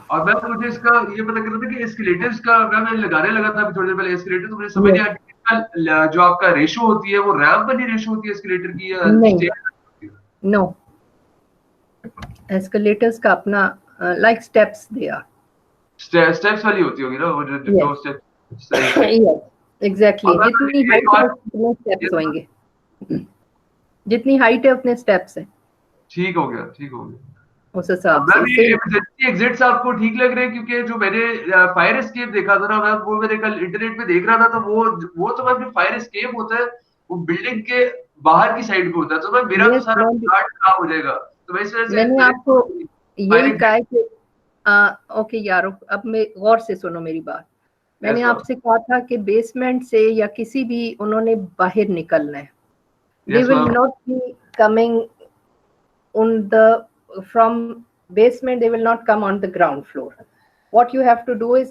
और मैं मुझे इसका ये पता करना था कि एस्केलेटर्स का मैं लगाने लगा था अभी थोड़ी देर पहले एस्केलेटर, तो मुझे समझ नहीं आया कि इसका जो आपका रेशो होती है वो रैंप वाली रेशो होती है एस्केलेटर की या नहीं, स्टेयर? नो, एस्केलेटर्स का अपना like steps they are. Steps वाली होती होगी ना वो जो दो स्टेप्स सही से। यस, एग्जैक्टली, और मैं जितनी एक हाइट बार है उतने स्टेप्स होंगे, जितनी हाइट है उतने स्टेप्स हैं ठीक हो गया, ठीक हो गया। उस हिसाब मैं से। भी सेम इमरजेंसी एग्जिट्स आपको ठीक लग रहे हैं क्योंकि जो मैंने फायर एस्केप देखा था ना, मैं वो मैंने कल इंटरनेट पे देख रहा था, तो वो तो मैं फायर एस्केप होता है वो बिल्डिंग के बाहर की साइड पे होता है, तो मैं मेरा तो यस, सारा प्लाट खराब हो जाएगा, तो मैं इस वजह से मैंने मैंने आपको फायर यही कहा है कि ओके यारो, अब मैं गौर से सुनो मेरी बात। मैंने आपसे कहा था कि बेसमेंट से या किसी भी उन्होंने बाहर निकलना है, they yes will ma'am, not be coming on the from basement, they will not come on the ground floor. What you have to do is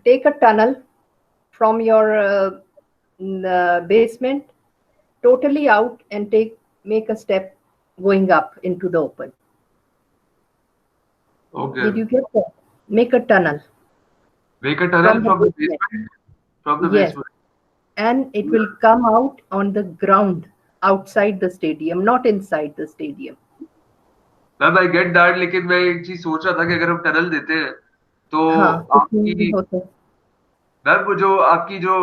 take a tunnel from your basement totally out and make a step going up into the open. Okay, Did you get that? Make a tunnel make a tunnel from the from the basement. Basement, from the Yes, basement. and it will come out on the ground outside the stadium, not inside the stadium. Ma'am I get that, लेकिन मैं एक चीज सोच रहा था कि अगर हम टनल देते हैं तो हाँ, कुछ नहीं आपकी होता। मैम वो जो आपकी जो,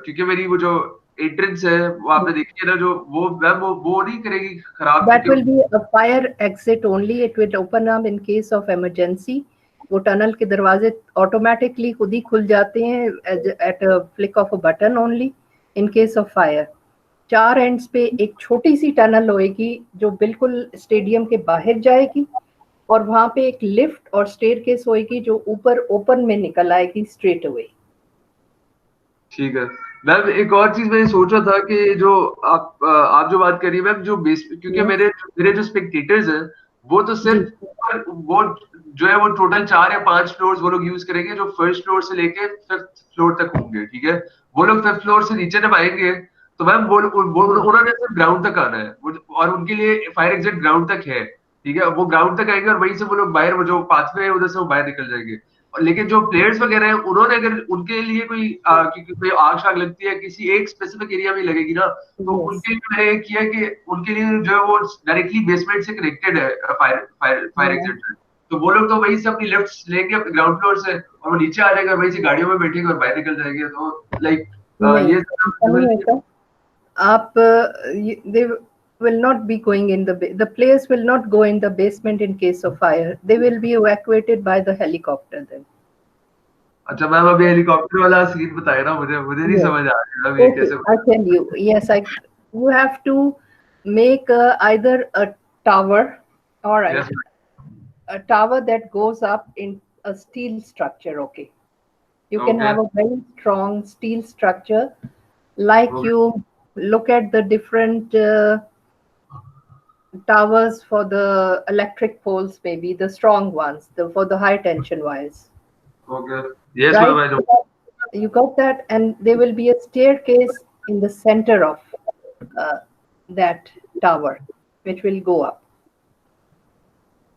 क्योंकि मेरी वो जो एंट्रेंस है वो आपने देखी है ना, जो वो मैम वो नहीं करेगी खराब That will क्योंकि be a fire exit only. It will open up in case of emergency. वो टनल के दरवाजे ऑटोमेटिकली खुद ही खुल जाते हैं at a flick of a button only in case of fire. 4 ends पे एक छोटी सी टनल होएगी जो बिल्कुल स्टेडियम के बाहर जाएगी, और वहां पे एक लिफ्ट और स्टेयरकेस होएगी जो ऊपर ओपन में निकल आएगी स्ट्रेट अवे। ठीक है। मैम एक और चीज मैं सोच रहा था कि जो आप जो बात करी मैम, जो बेस, क्योंकि Yes, मेरे जो स्पेक्टेटर्स हैं वो तो जी, सिर्फ वो जो है वो टोटल 4 या 5 फ्लोर्स वो लोग यूज करेंगे, जो फर्स्ट फ्लोर से लेके 5th फ्लोर तक होंगे, ठीक है। वो लोग 5th फ्लोर से नीचे जब आएंगे तो मैम वो उन्होंने सिर्फ ग्राउंड तक आना है, और उनके लिए फायर एग्जिट ग्राउंड तक है, ठीक है। वो ग्राउंड तक आएंगे और वहीं से वो लोग बाहर, वो जो पाथवे है उधर से वो बाहर निकल जाएंगे। लेकिन जो प्लेयर्स वगैरह हैं उन्होंने अगर उनके लिए कोई क्योंकि कोई आग शाग लगती है किसी एक स्पेसिफिक एरिया में लगेगी ना, तो yes, उनके लिए मैंने ये किया कि उनके लिए जो है वो डायरेक्टली बेसमेंट से कनेक्टेड है फायर yeah, एग्जिट, तो वो लोग तो वहीं से अपनी लिफ्ट लेंगे अपने ग्राउंड फ्लोर से और वो नीचे आ जाएंगे और वहीं से गाड़ियों में बैठेंगे और बाहर निकल जाएंगे, तो लाइक नहीं, ये ऐसा नहीं होगा। आप they will not be going in the players will not go in the basement in case of fire. They will be evacuated by the helicopter then. अच्छा मैम अभी हेलीकॉप्टर वाला सीन बताया ना, मुझे नहीं Yes. समझ आ रहा अभी Okay, कैसे। I'll tell you. Yes, you have to make either a tower, all right, yes a tower that goes up in a steel structure. Okay, you can Okay. have a very strong steel structure, like Okay. you look at the different towers for the electric poles, maybe the strong ones, for the high tension wires. Okay. Yes, Right? ma'am, I know. You got that, and there will be a staircase in the center of that tower, which will go up.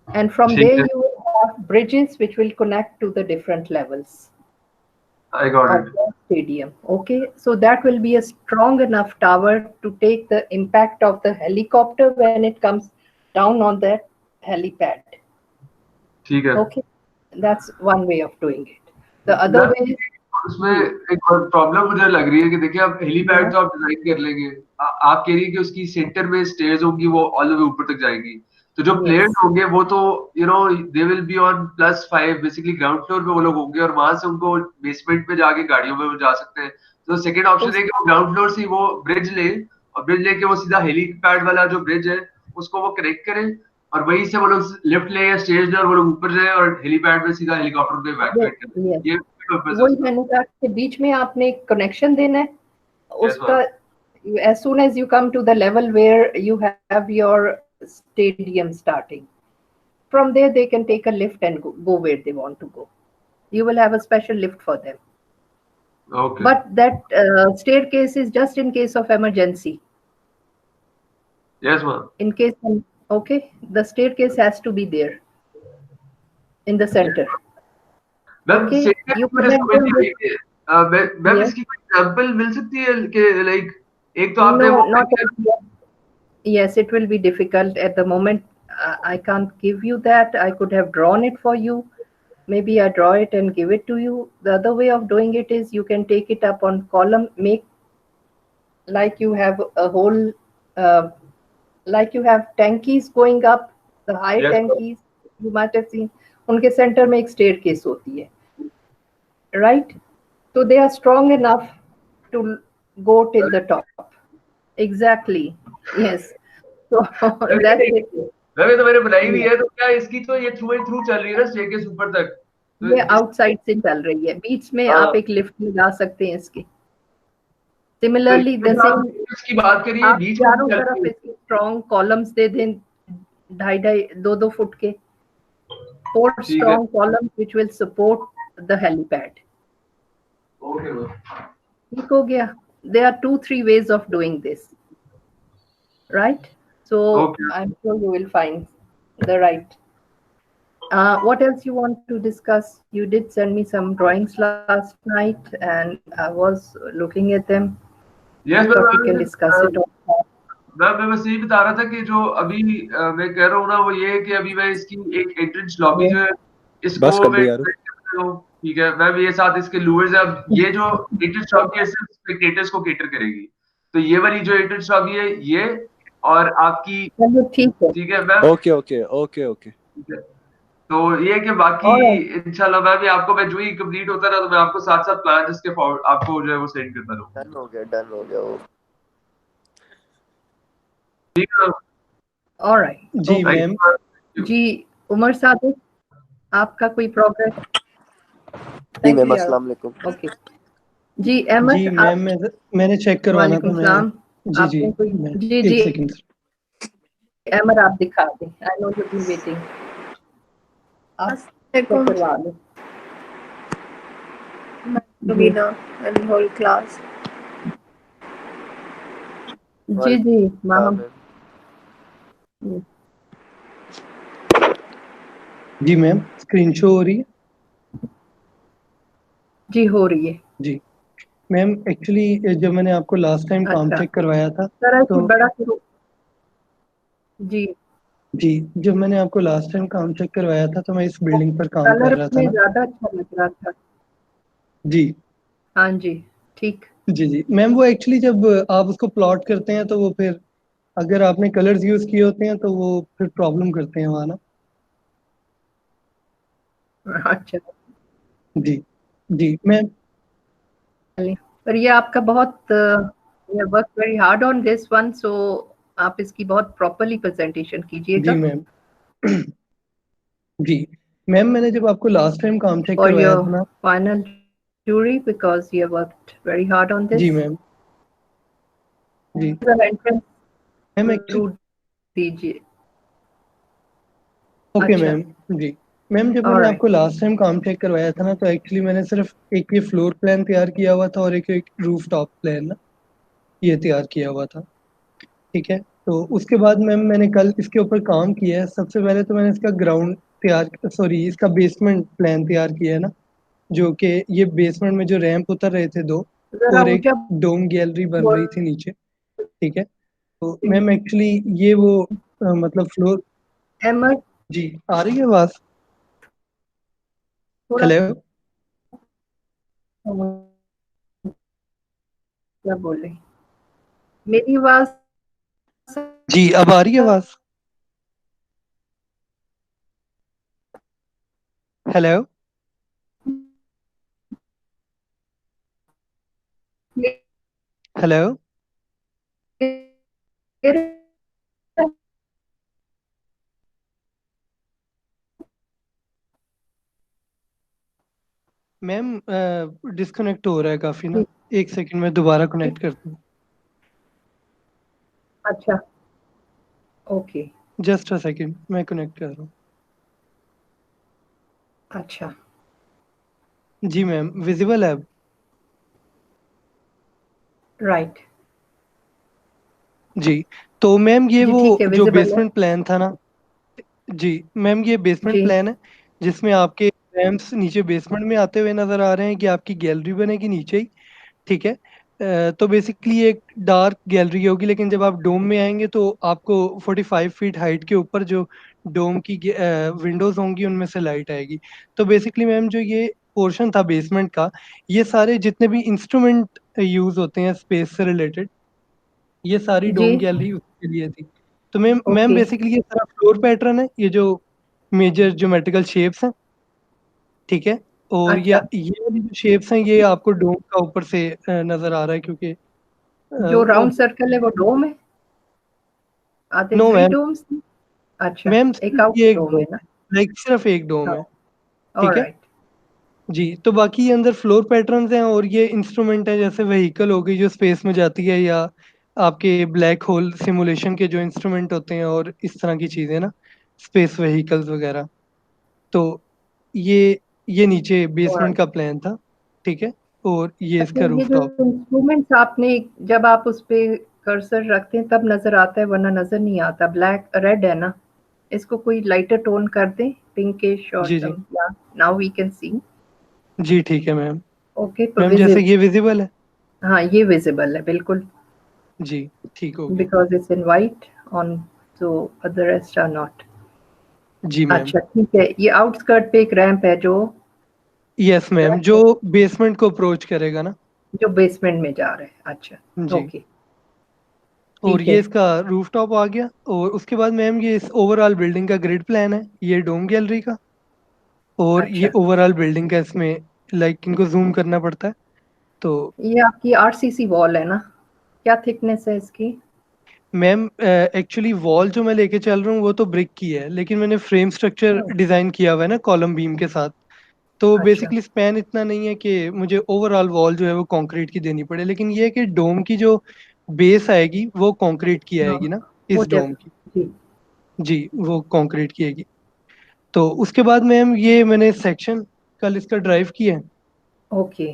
And from ठीक there, है, you will have bridges which will connect to the different levels I got of it. the stadium. Okay, so that will be a strong enough tower to take the impact of the helicopter when it comes down on that helipad. ठीक है। Okay, that's one way of doing it. The other ma'am, way, उसमें एक और problem मुझे लग रही है कि देखिए आप हेलीपैड तो आप डिजाइन कर लेंगे, आप कह रही है कि उसकी सेंटर में स्टेयर्स होंगी वो ऑल द वे ऊपर तक जाएगी, तो जो Yes. प्लेयर्स होंगे वो तो they will be on +5 basically ground floor पे वो लोग होंगे और वहां से उनको बेसमेंट पे जाके गाड़ियों में वो जा सकते हैं। तो सेकंड ऑप्शन है कि वो ग्राउंड फ्लोर से वो ब्रिज ले और ब्रिज लेके वो सीधा हेलीपैड वाला जो ब्रिज है उसको वो कनेक्ट करें और वहीं से वो लोग लिफ्ट ले या स्टेज ले और वो लोग ऊपर जाए और हेलीपैड में सीधा हेलीकॉप्टर को इवैक्यूएट करें। yes. ये purpose है वही उसका। मैंने कहा कि बीच में आपने कनेक्शन देना है Yes, उसका। as soon as you come to the level where you have your stadium starting, from there they can take a lift and go where they want to go. You will have a special lift for them. Okay. But that staircase is just in case of emergency. Yes, ma'am. In case, okay, the staircase has to be there. in the center. Ma'am Okay, staircase you मुझे connect समझ them नहीं with, आई कि ma'am yes, इसकी कोई example मिल सकती है कि like एक तो आपने no, वो not as yet. Yes, it will be difficult at the moment. I can't give you that. I could have drawn it for you. Maybe I draw it and give it to you. The other way of doing it is you can take it up on column, make like you have a whole, uh, like you have tankies going up, the high Yes, sir. tankies you might have seen. उनके center में एक staircase होती है, right? So they are strong enough to go till the top. Exactly. Yes. So that's it. Ma'am ये तो मैंने बनाई हुई है, तो क्या इसकी तो ये थ्रू चल रही है ना स्टेयरकेस ऊपर तक, तो ये आउटसाइड से चल रही है, बीच में आप एक लिफ्ट लगा सकते हैं इसके। सिमिलरली जैसे इसकी बात करिए आप बीच चारों में तरफ इसके स्ट्रॉन्ग कॉलम्स दे दें, 2.5-2 फुट के, 4 strong columns which will support the helipad. Okay ठीक हो गया। There are 2-3 ways of doing this, right? So Okay. I'm sure you will find the right. What else you want to discuss? You did send me some drawings last night, and I was looking at them. Yes I thought we can discuss it. मैं बस यही बता रहा था कि जो अभी मैं कह रहा हूँ ना, वो ये है कि अभी मैं इसकी एक एंट्रेंस लॉबी जो है इसको बस कर दो मैं यार। ठीक है मैम, ये साथ इसके लूवर्स है। अब ये जो एंट्रेंस लॉबी है सिर्फ स्पेक्टेटर्स को केटर करेगी, तो ये वाली जो एंट्रेंस लॉबी है ये, और आपकी चलो ठीक है। ठीक है ma'am, okay okay okay okay ठीक है। तो ये है कि बाकी इंशाल्लाह मैम आपको मैं जो ही कंप्लीट होता ना, तो मैं आपको साथ साथ प्लान इसके आपको जो है वो सेंड करता रहूंगा। डन हो गया वो। ठीक है All right. जी मैम। जी उमर सादिक, आपका कोई प्रोग्रेस? जी मैम अस्सलाम वालेकुम। ओके जी अहमद, जी मैम मैंने चेक करवाना था। मैं जी जी आपने कोई मैं जी एक जी सेकंड अहमद आप दिखा दें। I know you been waiting, आप चेक करवा लो। Rubina and whole class. जी जी मैम। जी मैम स्क्रीन शो हो रही है? जी हो रही है जी मैम। एक्चुअली जब मैंने आपको लास्ट टाइम काम अच्छा। चेक करवाया था जरा तो बड़ा करो। जी जी जब मैंने आपको लास्ट टाइम काम चेक करवाया था तो मैं इस बिल्डिंग पर काम कर कलर रहा था में ना। ज्यादा अच्छा लग रहा था। जी हाँ जी ठीक। जी जी मैम, वो एक्चुअली जब आप उसको प्लॉट करते हैं तो वो फिर अगर आपने कलर्स यूज किए होते हैं तो वो फिर प्रॉब्लम करते हैं वहाँ ना। अच्छा जी जी मैम। पर ये आपका बहुत work very hard on this one, so आप इसकी बहुत प्रॉपर्ली प्रेजेंटेशन कीजिएगा। जी मैम। जी मैम मैंने जब आपको लास्ट टाइम काम चेक फॉर करवाया योर था ना। Final jury because you have worked very hard on this. जी मैम। जी एंट्रेंस मैम दीजिए। ओके अच्छा। मैम। जी मैम जब मैंने Alright. आपको लास्ट टाइम काम चेक करवाया था ना, तो एक्चुअली मैंने सिर्फ एक ये फ्लोर प्लान तैयार किया हुआ था और एक रूफ टॉप प्लान ना ये तैयार किया हुआ था। ठीक है, तो उसके बाद मैम मैंने कल इसके ऊपर काम किया है। सबसे पहले तो मैंने इसका ग्राउंड इसका बेसमेंट प्लान तैयार किया है ना, जो कि ये बेसमेंट में जो रैंप उतर रहे थे 2 जरा और एक ऊंचा डोम गैलरी बन बोल- रही थी नीचे। ठीक है, तो मैम एक्चुअली ये वो मतलब फ्लोर। अहमद जी आ रही है आवाज? थोड़ा हेलो क्या बोल रही? मेरी आवाज जी अब आ रही है आवाज? हेलो हेलो मैम डिस्कनेक्ट हो रहा है काफी ना। एक सेकंड में दोबारा कनेक्ट करता हूँ। अच्छा ओके जस्ट अ सेकंड मैं कनेक्ट कर रहा हूँ। अच्छा जी मैम विजिबल है अब? राइट जी तो मैम ये जी वो ठीक है, जो visible है। बेसमेंट प्लान था ना। जी मैम ये बेसमेंट जी प्लान है जिसमें आपके रैम्प्स नीचे बेसमेंट में आते हुए नजर आ रहे हैं कि आपकी गैलरी बनेगी नीचे ही, ठीक है। तो बेसिकली एक डार्क गैलरी होगी, लेकिन जब आप डोम में आएंगे तो आपको 45 फीट हाइट के ऊपर जो डोम की विंडोज होंगी उनमें से लाइट आएगी। तो बेसिकली मैम जो ये पोर्शन था बेसमेंट का, ये सारे जितने भी इंस्ट्रूमेंट यूज होते हैं स्पेस से रिलेटेड, ये सारी जी। डोम गैलरी उसके लिए थी। तो मैम ओके। बेसिकली ये सारा फ्लोर पैटर्न है, ये जो मेजर ज्योमेट्रिकल शेप्स हैं, ठीक है। और अच्छा, ये वाली जो शेप्स हैं ये आपको डोम का ऊपर से नजर आ रहा है, क्योंकि जो राउंड सर्कल है वो डोम है? Are there no 3 ma'am, domes? अच्छा, मैम एक सिर्फ आउटर ये एक डोम है डोम ना? है, लाइक सिर्फ एक डोम हाँ, है, ठीक है ऑलराइट। जी। तो बाकी ये अंदर फ्लोर पैटर्न्स हैं और ये इंस्ट्रूमेंट है, जैसे व्हीकल हो गई जो स्पेस में जाती है, या आपके ब्लैक होल सिमुलेशन के जो इंस्ट्रूमेंट होते हैं और इस तरह की चीजें ना, स्पेस व्हीकल्स वगैरह। तो ये नीचे बेसमेंट ऑलराइट। का प्लान था, ठीक है। और ये अच्छा, इसका ये जो रूफटॉप। इंस्ट्रूमेंट्स आपने, जब आप उस पे कर्सर रखते हैं तब नजर आता है, वरना नजर नहीं आता। ब्लैक रेड है ना, इसको कोई लाइटर टोन कर दें, पिंकिश और जी जी सम, या नाउ वी कैन सी। जी, ठीक है मैम। ओके, तो मैम जैसे ये विजिबल है, हाँ, ये विजिबल है बिल्कुल, जी ठीक हो गया। Because it's in white on, so other rest are not। जी मैम। अच्छा ठीक है, ये आउटस्कर्ट पे एक रैंप है जो यस मैम, जो बेसमेंट को अप्रोच करेगा ना। जो बेसमेंट में जा रहा है। अच्छा, जी। ओके, और ठीक ये है। इसका रूफटॉप आ गया। और उसके बाद मैम ये इस ओवरऑल बिल्डिंग का ग्रिड प्लान है, ये डोम गैलरी का। और ये अच्छा, ओवरऑल बिल्डिंग का इसमें लाइक इनको जूम करना पड़ता है। तो ये आपकी आरसीसी वॉल है ना? क्या थिकनेस है इसकी? मैम एक्चुअली वॉल जो मैं लेके चल रहा हूँ वो तो ब्रिक की है, लेकिन मैंने फ्रेम स्ट्रक्चर डिजाइन किया हुआ है ना कॉलम बीम के साथ। तो अच्छा, बेसिकली स्पैन इतना नहीं है कि मुझे ओवरऑल वॉल जो है वो कंक्रीट की देनी पड़े, लेकिन ये है कि डोम की जो बेस आएगी वो कंक्रीट की हाँ, आएगी ना, वो इस डोम की। जी। जी, वो कंक्रीट की आएगी। तो उसके बाद मैम ये मैंने सेक्शन कल इसका ड्राइव किया है। Okay,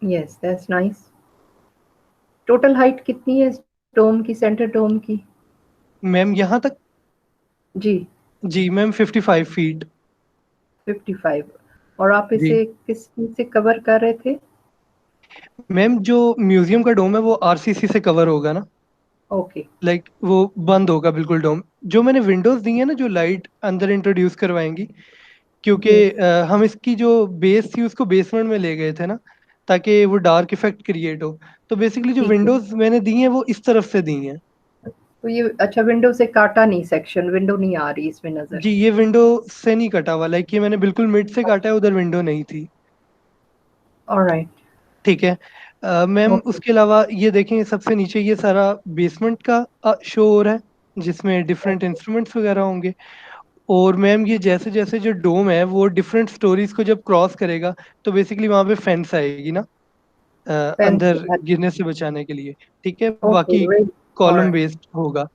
yes, that's nice. Total height कितनी है डोम की, सेंटर डोम की? मैम यहाँ तक, जी, जी मैम 55 फीट। 55। और आप जी इसे किस चीज से कवर कर रहे थे? मैम, जो म्यूजियम का डोम है वो आरसीसी से कवर होगा ना, ओके, लाइक वो बंद होगा बिल्कुल डोम। जो मैंने विंडोज दी है ना जो लाइट अंदर इंट्रोड्यूस करवाएंगी, क्योंकि जी, हम इसकी जो बेस थी उसको बेसमेंट में ले गए थे ना, ताकि वो डार्क इफेक्ट क्रिएट हो। तो बेसिकली जो ठीक है। विंडोज मैंने दी हैं वो इस तरफ से दी हैं। तो ये अच्छा, विंडो से काटा नहीं सेक्शन, विंडो नहीं आ रही इसमें नजर? जी, ये विंडो से नहीं कटा हुआ, लाइक ये मैंने बिल्कुल मिड से काटा है, उधर विंडो नहीं थी, ऑलराइट, ठीक है। मैम ओके, उसके अलावा ये देखें सबसे नीचे ये सारा बेसमेंट का शो हो रहा है, जिसमें डिफरेंट इंस्ट्रूमेंट्स वगैरह होंगे। और मैम ये जैसे जैसे जो डोम है वो डिफरेंट स्टोरीज को जब क्रॉस करेगा, तो बेसिकली वहां पे फेंस आएगी ना, पेन से, अंदर गिरने से बचाने के लिए, ठीक है। ओके, बाकी वेरी, कॉलम ऑलराइट। बेस्ड होगा।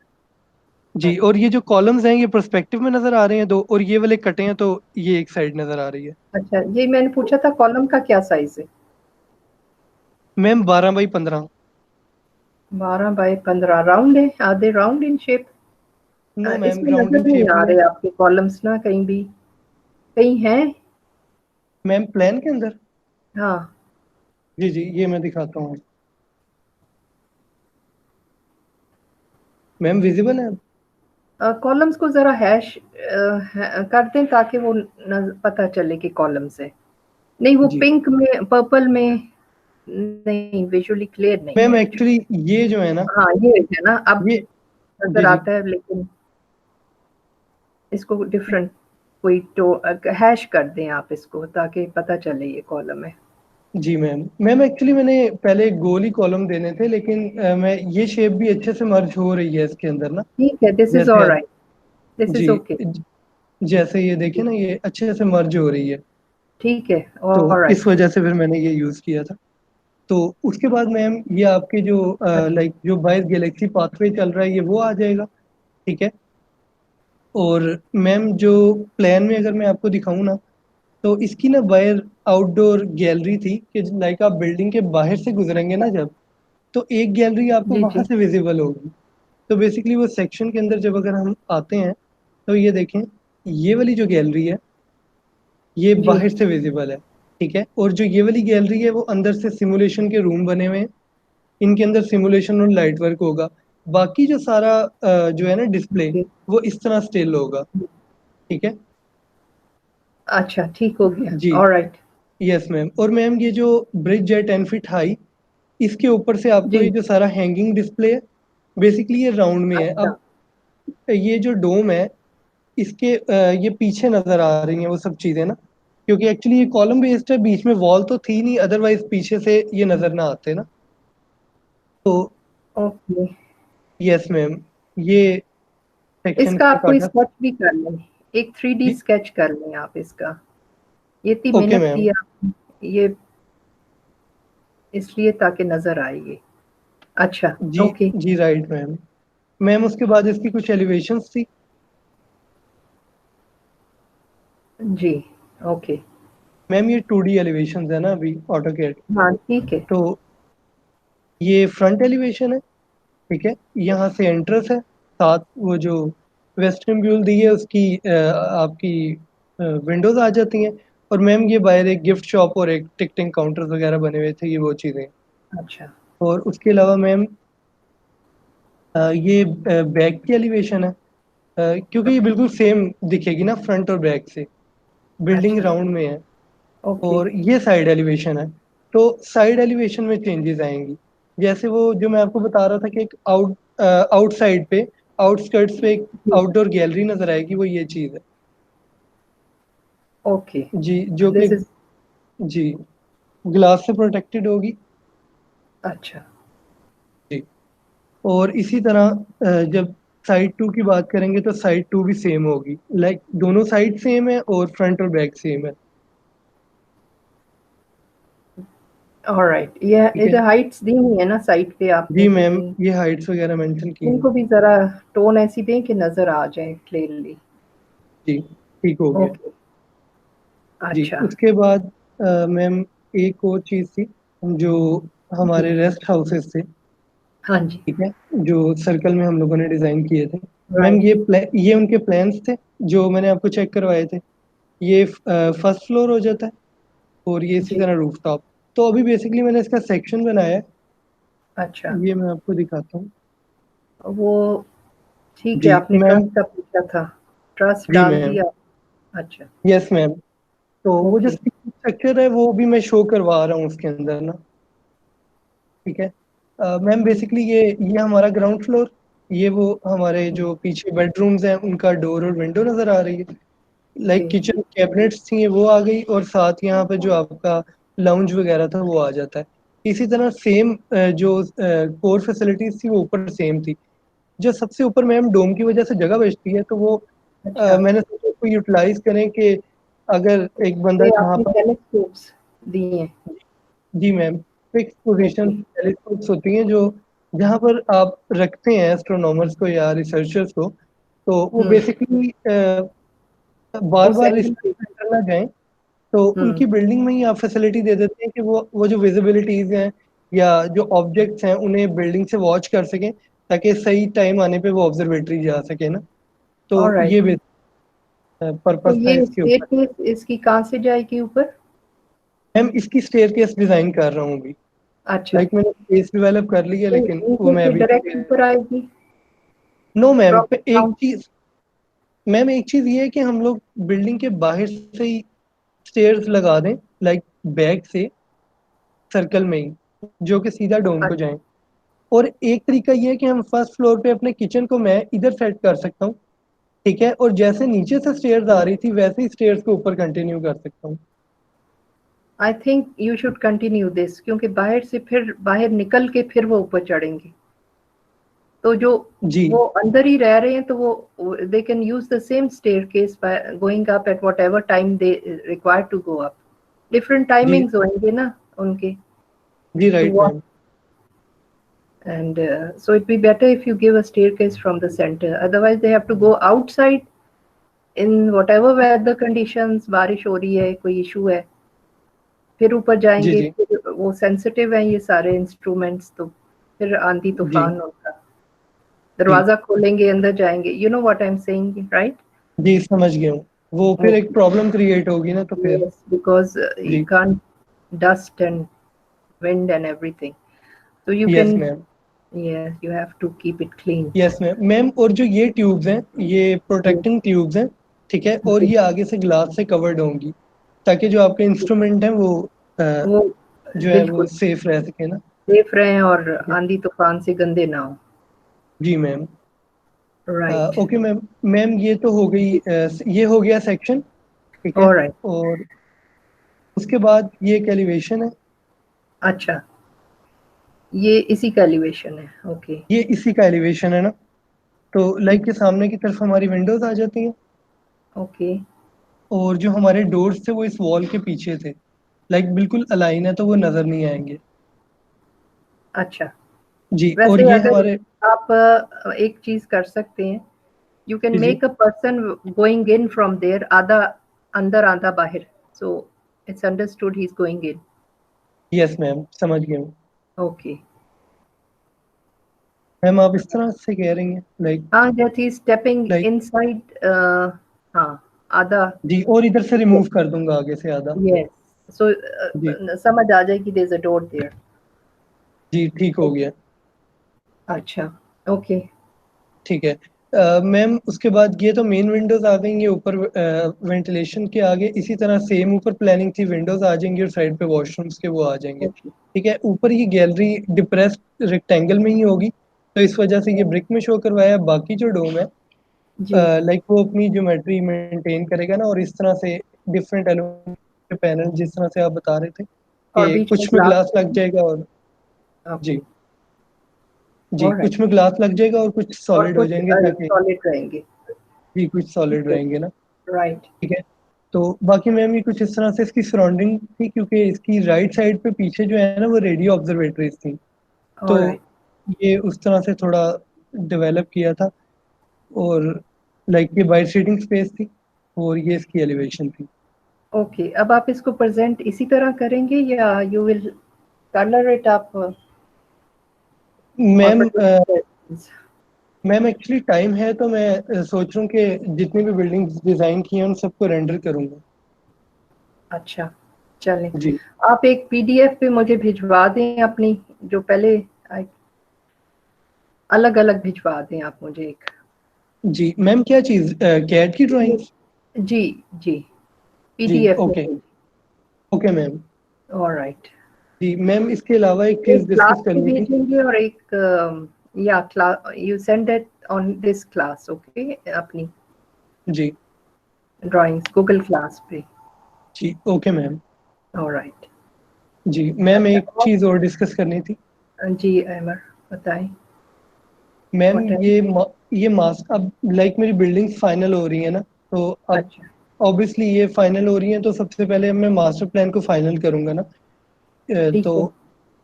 जी, और ये जो कॉलम्स हैं ये पर्सपेक्टिव में नजर आ रहे हैं दो, और ये वाले कटे हैं तो ये एक साइड नजर आ रही है। अच्छा, ये मैंने पूछा था कॉलम का क्या साइज है? Ma'am 12 by 15। 12 बाय 15 राउंड है? आधे round in shape? No ma'am, इसमें नजर राउंडिंग नहीं शेप आ में। रहे आपके कॉलम्स ना, कहीं भी, कहीं हैं? मैम प्लान के अंदर, हाँ, जी जी ये मैं दिखाता हूँ। मैम विजिबल है। कॉलम्स को जरा हैश कर दें ताकि वो पता चले कि कॉलम्स है। नहीं, वो जी पिंक में, पर्पल में नहीं, विजुअली क्लियर नहीं मैम, है एक्चुअली एक्चुअली। ये जो है ना, हाँ, ये है ना, अब ये, जी नजर जी आता है, लेकिन इसको डिफरेंट कोई तो हैश कर दें आप इसको, ताकि पता चले ये कॉलम है। जी मैम एक्चुअली मैंने पहले गोल ही कॉलम देने थे, लेकिन मैं ये शेप भी अच्छे से मर्ज हो रही है इसके अंदर ना। ठीक है, दिस इज जैसे आप, ऑलराइट, दिस इज जी ओके। जैसे ये देखिए ना, ये अच्छे से मर्ज हो रही है। ठीक है, तो ऑलराइट। इस वजह से फिर मैंने ये यूज किया था। तो उसके बाद मैम ये आपके जो लाइक जो बाइस गैलेक्सी पाथवे चल रहा है ये वो आ जाएगा, ठीक है। और मैम जो प्लान में अगर मैं आपको दिखाऊं ना, तो इसकी ना बाहर आउटडोर गैलरी थी कि लाइक आप बिल्डिंग के बाहर से गुजरेंगे ना जब, तो एक गैलरी आपको जी, वहां जी, से विजिबल होगी। तो बेसिकली वो सेक्शन के अंदर जब अगर हम आते हैं तो ये देखें, ये वाली जो गैलरी है ये जी। बाहर से विजिबल है, ठीक है, और जो ये वाली गैलरी है वो अंदर से सिमुलेशन के रूम बने हुए हैं, इनके अंदर सिमुलेशन और लाइट वर्क होगा। बाकी जो सारा जो है ना डिस्प्ले जी। वो इस तरह स्टिल होगा, ठीक है अच्छा, ठीक हो गया। जी। ऑलराइट। Yes ma'am. और मैम ये जो ब्रिज है 10 फीट हाई, इसके ऊपर से आपको जी। ये जो सारा हैंगिंग डिस्प्ले है बेसिकली ये राउंड में है। अच्छा। अब ये जो डोम है इसके ये पीछे नजर आ रही हैं वो सब चीजें ना, क्योंकि एक्चुअली ये कॉलम बेस्ड है, बीच में वॉल तो थी नहीं, अदरवाइज पीछे से ये नजर ना आते ना। तो ओके, यस मैम, ये सेक्शन इसका इसका आप कोई काटा। स्केच भी कर लें, एक 3D जी स्केच कर लें आप इसका। ये इतनी ओके मेहनत मैम। की आपने, ये इसलिए ताकि नजर आए ये। अच्छा। जी ओके। जी राइट मैम। मैम उसके बाद इसकी कुछ एलिवेशंस थी। जी। ओके। मैम ये 2D एलिवेशंस है ना अभी ऑटोकैड। हाँ ठीक है। तो ये फ्रंट एलिवेशन है, ठीक है, यहाँ से एंट्रेंस है, साथ वो जो वेस्टर्न दी है उसकी आपकी विंडोज आ जाती हैं। और मैम ये बाहर एक गिफ्ट शॉप और एक टिकटिंग काउंटर्स वगैरह बने हुए थे, ये वो चीज़ें। अच्छा। और उसके अलावा मैम ये बैक की एलिवेशन है, क्योंकि ये बिल्कुल सेम दिखेगी ना फ्रंट और बैक से, बिल्डिंग अच्छा। राउंड में है। ओके। और ये साइड एलिवेशन है, तो साइड एलिवेशन में चेंजेस आएंगी। जैसे वो जो मैं आपको बता रहा था कि एक आउटसाइड पे, आउटस्कर्ट्स पे एक आउटडोर गैलरी नजर आएगी, वो ये चीज है ओके। जी, जो कि दिस इज जी ग्लास से प्रोटेक्टेड होगी अच्छा। जी। और इसी तरह जब साइड 2 की बात करेंगे तो साइड 2 भी सेम होगी, लाइक दोनों साइड सेम है और फ्रंट और बैक सेम है, ऑलराइट। ये ठीक है जो हाइट्स दी हुई है ना साइड पे आपने जी कि मैम। ये हाइट्स वगैरह मेंशन की हैं इनको भी जरा टोन ऐसी दें कि नजर आ जाए क्लियरली। जी, ठीक हो गया ओके। जी। अच्छा। उसके बाद मैम एक और चीज़ थी, जो जी। हमारे रेस्ट हाउसेस थे, हाँ जी। ठीक है, जो सर्कल में हम लोगों ने डिज़ाइन किए थे। Ma'am right. ये उनके प्लान्स थे जो मैंने आपको चेक करवाए थे। ये फर्स्ट फ्लोर हो जाता है और ये इसी जी। तरह रूफ टॉप। तो अभी बेसिकली मैंने इसका सेक्शन बनाया है, अच्छा। ये मैं आपको दिखाता हूँ। वो ठीक है, जी आपने मैम। ट्रस्ट का पूछा था, ट्रस्ट जी डाल मैम। दिया। अच्छा। Yes ma'am. तो वो जो ओके। स्ट्रक्चर है वो भी मैं शो करवा रहा हूँ उसके अंदर ना, ठीक है। मैम बेसिकली ये हमारा ग्राउंड फ्लोर, ये वो हमारे जो पीछे बेडरूम्स हैं उनका डोर और विंडो नजर आ रही है, जी। लाइक किचन कैबिनेट्स थी वो आ गई, और साथ यहाँ पे जो आपका लाउंज वगैरह था वो आ जाता है। इसी तरह सेम जो कोर फैसिलिटीज थी वो ऊपर सेम थी। जो सबसे ऊपर मैम डोम की वजह से जगह बचती है, तो वो अच्छा। मैंने सोचा उसको यूटिलाइज करें कि अगर एक बंदा ये जहाँ आपने पर टेलीस्कोप्स दिए हैं। जी ma'am, fix position okay. Telescopes होती हैं जो जहाँ पर आप रखते हैं एस्ट्रोनॉमर्स को या रिसर्चर्स को, तो वो बेसिकली बार वो बार सेटिंग। रिसर्च सेंटर ना जाएं, तो उनकी बिल्डिंग में ही आप फैसिलिटी दे देते हैं कि वो जो विजिबिलिटीज हैं या जो ऑब्जेक्ट्स हैं उन्हें बिल्डिंग से वॉच कर सकें, ताकि सही टाइम आने पे वो ऑब्जर्वेटरी जा सके ना। तो ऑलराइट। ये तो पर्पस था ये इसके ऊपर। स्टेयरकेस इसकी कहाँ से जाएगी ऊपर? मैम इसकी स्टेयरकेस डिजाइन कर रहा हूँ अभी, अच्छा। लाइक मैंने स्पेस डेवलप कर ली है, लेकिन वो नीचे मैं से अभी डायरेक्ट ऊपर आएगी नो मैम। फ्रॉम एक ग्राउंड? चीज मैम, एक चीज ये है कि हम लोग बिल्डिंग के बाहर से ही स्टेयर्स लगा दें, लाइक बैक से सर्कल में ही, जो कि सीधा डोम को जाएं। और एक तरीका ये है कि हम फर्स्ट फ्लोर पे अपने किचन को मैं इधर सेट कर सकता हूँ, ठीक है, और जैसे नीचे से स्टेयर्स आ रही थी वैसे ही स्टेयर्स को ऊपर कंटिन्यू कर सकता हूँ। I think you should continue this, क्योंकि बाहर से फिर बाहर निकल के फिर वो ऊपर चढ़ेंगे, तो जो जी वो अंदर ही रह रहे हैं तो वो they can use the same staircase by going up at whatever time they require to go up. Different जी टाइमिंग्स होंगे ना उनके जी to right walk. Ma'am. And so it'd be better if you give a staircase from the center. Otherwise, they have to go outside in whatever weather conditions, बारिश हो रही है, कोई इशू है, फिर ऊपर जी जाएंगे, जी फिर वो सेंसिटिव हैं ये सारे इंस्ट्रूमेंट्स, तो फिर आंधी जी तूफान होगा, जी दरवाजा खोलेंगे अंदर जाएंगे, you know what I am saying, right? जी समझ गया हूँ, वो फिर एक प्रॉब्लम क्रिएट होगी ना, तो फिर Yes, because you जी can't dust and wind and everything. So you yes can, ma'am, yes, you have to keep it clean. Yes ma'am. Ma'am और जो ये ट्यूब्स हैं, ये प्रोटेक्टिंग ट्यूब्स हैं, ठीक है, और ये आगे से ग्लास से कवर्ड होंगी, ताकि जो आपके इंस्ट्रूमेंट हैं वो वो जो है वो बिल्कुल सेफ रह सके ना। सेफ रहें और आंधी तूफान से गंदे ना हो। जी ma'am. Right, okay ma'am. Ma'am ये तो हो गई, ये हो गया सेक्शन, ठीक है। ऑलराइट, और उसके बाद ये एक एलिवेशन है, अच्छा, ये इसी का एलिवेशन है, ओके, ये इसी का एलिवेशन है ना। तो लाइक के सामने की तरफ हमारी विंडोज आ जाती हैं, ओके, और जो हमारे डोर्स थे वो इस वॉल के पीछे थे, लाइक बिल्कुल अलाइन है, तो वो नजर नहीं आएंगे। अच्छा। जी, और वैसे ये अगर हमारे आप एक चीज कर सकते हैं, यू कैन जी जी make a person going in from there, आधा अंदर आधा बाहर, so it's understood he is going in. Yes ma'am, समझ गया हूँ। ओके, मैम आप इस तरह से कह रही हैं, लाइक हाँ, that he stepping like inside, हाँ, आधा, जी, और इधर से रिमूव कर दूंगा आगे से आधा। यस, सो जी समझ आ जाएगी there is a door there. जी, ठीक हो गया, अच्छा, ओके, ठीक है। मैम उसके बाद ये तो मेन विंडोज आ गई, ये ऊपर वेंटिलेशन के आगे इसी तरह सेम ऊपर प्लानिंग थी, विंडोज आ जाएंगी और साइड पे वॉशरूम्स के वो आ जाएंगे, ओके, ठीक है। ऊपर ये गैलरी डिप्रेस्ड रेक्टेंगल में ही होगी, तो इस वजह से ये ब्रिक में शो करवाया। बाकी जो डोम है जी, लाइक वो अपनी ज्योमेट्री मेंटेन करेगा ना, और इस तरह से डिफरेंट एलुमिनियम पैनल जिस तरह से आप बता रहे थे और कि बीच में कुछ में ग्लास, ग्लास लग जाएगा, और ओके, जी जी, ऑलराइट, कुछ में ग्लास लग जाएगा और कुछ और सॉलिड हो कुछ जाएंगे, ताकि सॉलिड रहेंगे, जी कुछ सॉलिड ठीक है, रहेंगे ना, राइट, ठीक है। तो बाकी मैम ये कुछ इस तरह से इसकी सराउंडिंग थी, क्योंकि इसकी राइट साइड पे पीछे जो है ना वो रेडियो ऑब्जर्वेटरीज थी, तो ऑलराइट, ये उस तरह से थोड़ा डेवलप किया था। और लाइक ये बाइट सीटिंग स्पेस थी, और ये इसकी एलिवेशन थी। ओके। अब आप इसको प्रेजेंट इसी तरह करेंगे या you will colour it up और ma'am produce? Ma'am actually time है, तो मैं सोच रहा हूँ कि जितनी भी बिल्डिंग्स डिजाइन की हैं उन सबको रेंडर करूंगा। अच्छा, चलें, जी आप एक पीडीएफ पे मुझे भिजवा दें अपनी, जो पहले अलग अलग भिजवा दें आप मुझे एक। जी मैम, क्या चीज़, कैट की ड्राइंग्स? जी जी, जी पीडीएफ ओके, में। Okay ma'am. ऑलराइट, जी मैम, इसके अलावा एक एक चीज़ क्लास डिस्कस में करनी थी। भेजेंगे और एक या class, you send it on this class, okay, अपनी जी ड्राइंग्स गूगल क्लास पे। जी ओके मैम। ऑलराइट, जी मैम, अच्छा, एक चीज़ और डिस्कस करनी थी। जी अमर, बताएं, मैम व्हाट है? ये मास्क अब लाइक मेरी बिल्डिंग्स फाइनल हो रही है ना, तो अब अच्छा, ऑब्वियसली ये फाइनल हो रही है, तो सबसे पहले मैं मास्टर प्लान को फाइनल करूंगा ना। ठीक तो है,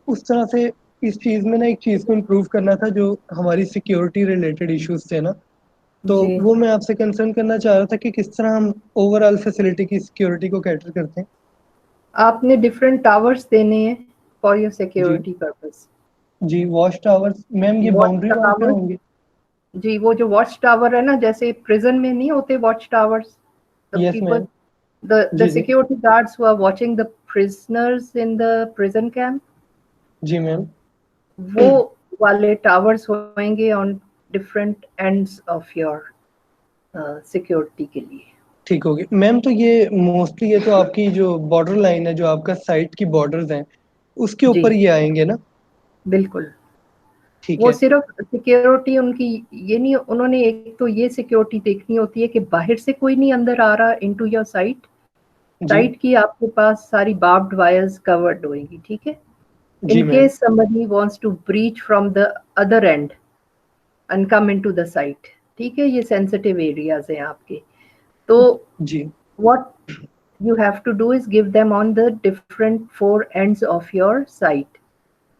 उस तरह से इस चीज़ में ना एक चीज़ को इम्प्रूव करना था, जो हमारी सिक्योरिटी रिलेटेड इश्यूज थे ना, तो जी, वो मैं आपसे कंसर्न करना चाह रहा था कि किस तरह हम ओवरऑल फैसिलिटी की सिक्योरिटी को कैटर करते हैं। आपने डिफरेंट टावर्स देने हैं फॉर योर जी सिक्योरिटी पर्पस। जी, वॉच टावर्स मैम ये वॉच बाउंड्री वॉल पे टावर, होंगे? जी, वो जो वॉच टावर है ना, जैसे प्रिजन में नहीं होते watch towers, the yes people, ma'am. the जी जी security guards who are watching the prisoners in the prison camp, जी मैम। वो वाले टावर्स होंगे on different ends of your security के लिए। ठीक होगी मैम। तो ये मोस्टली ये तो आपकी जो बॉर्डर लाइन है, जो आपका साइट की बॉर्डर्स हैं, उसके जी, ऊपर ये आएंगे ना? बिल्कुल, ठीक वो है। सिर्फ सिक्योरिटी उनकी, ये नहीं, उन्होंने एक तो ये सिक्योरिटी देखनी होती है कि बाहर से कोई नहीं अंदर आ रहा इनटू योर साइट, जी साइट की आपके पास सारी बार्ब्ड वायर्स कवर्ड होएंगी, ठीक है। जी In ma'am. case somebody wants to breach from the other end and come into the site, ठीक है, ये sensitive areas हैं आपके, तो जी what you have to do is give them on the different four ends of your site।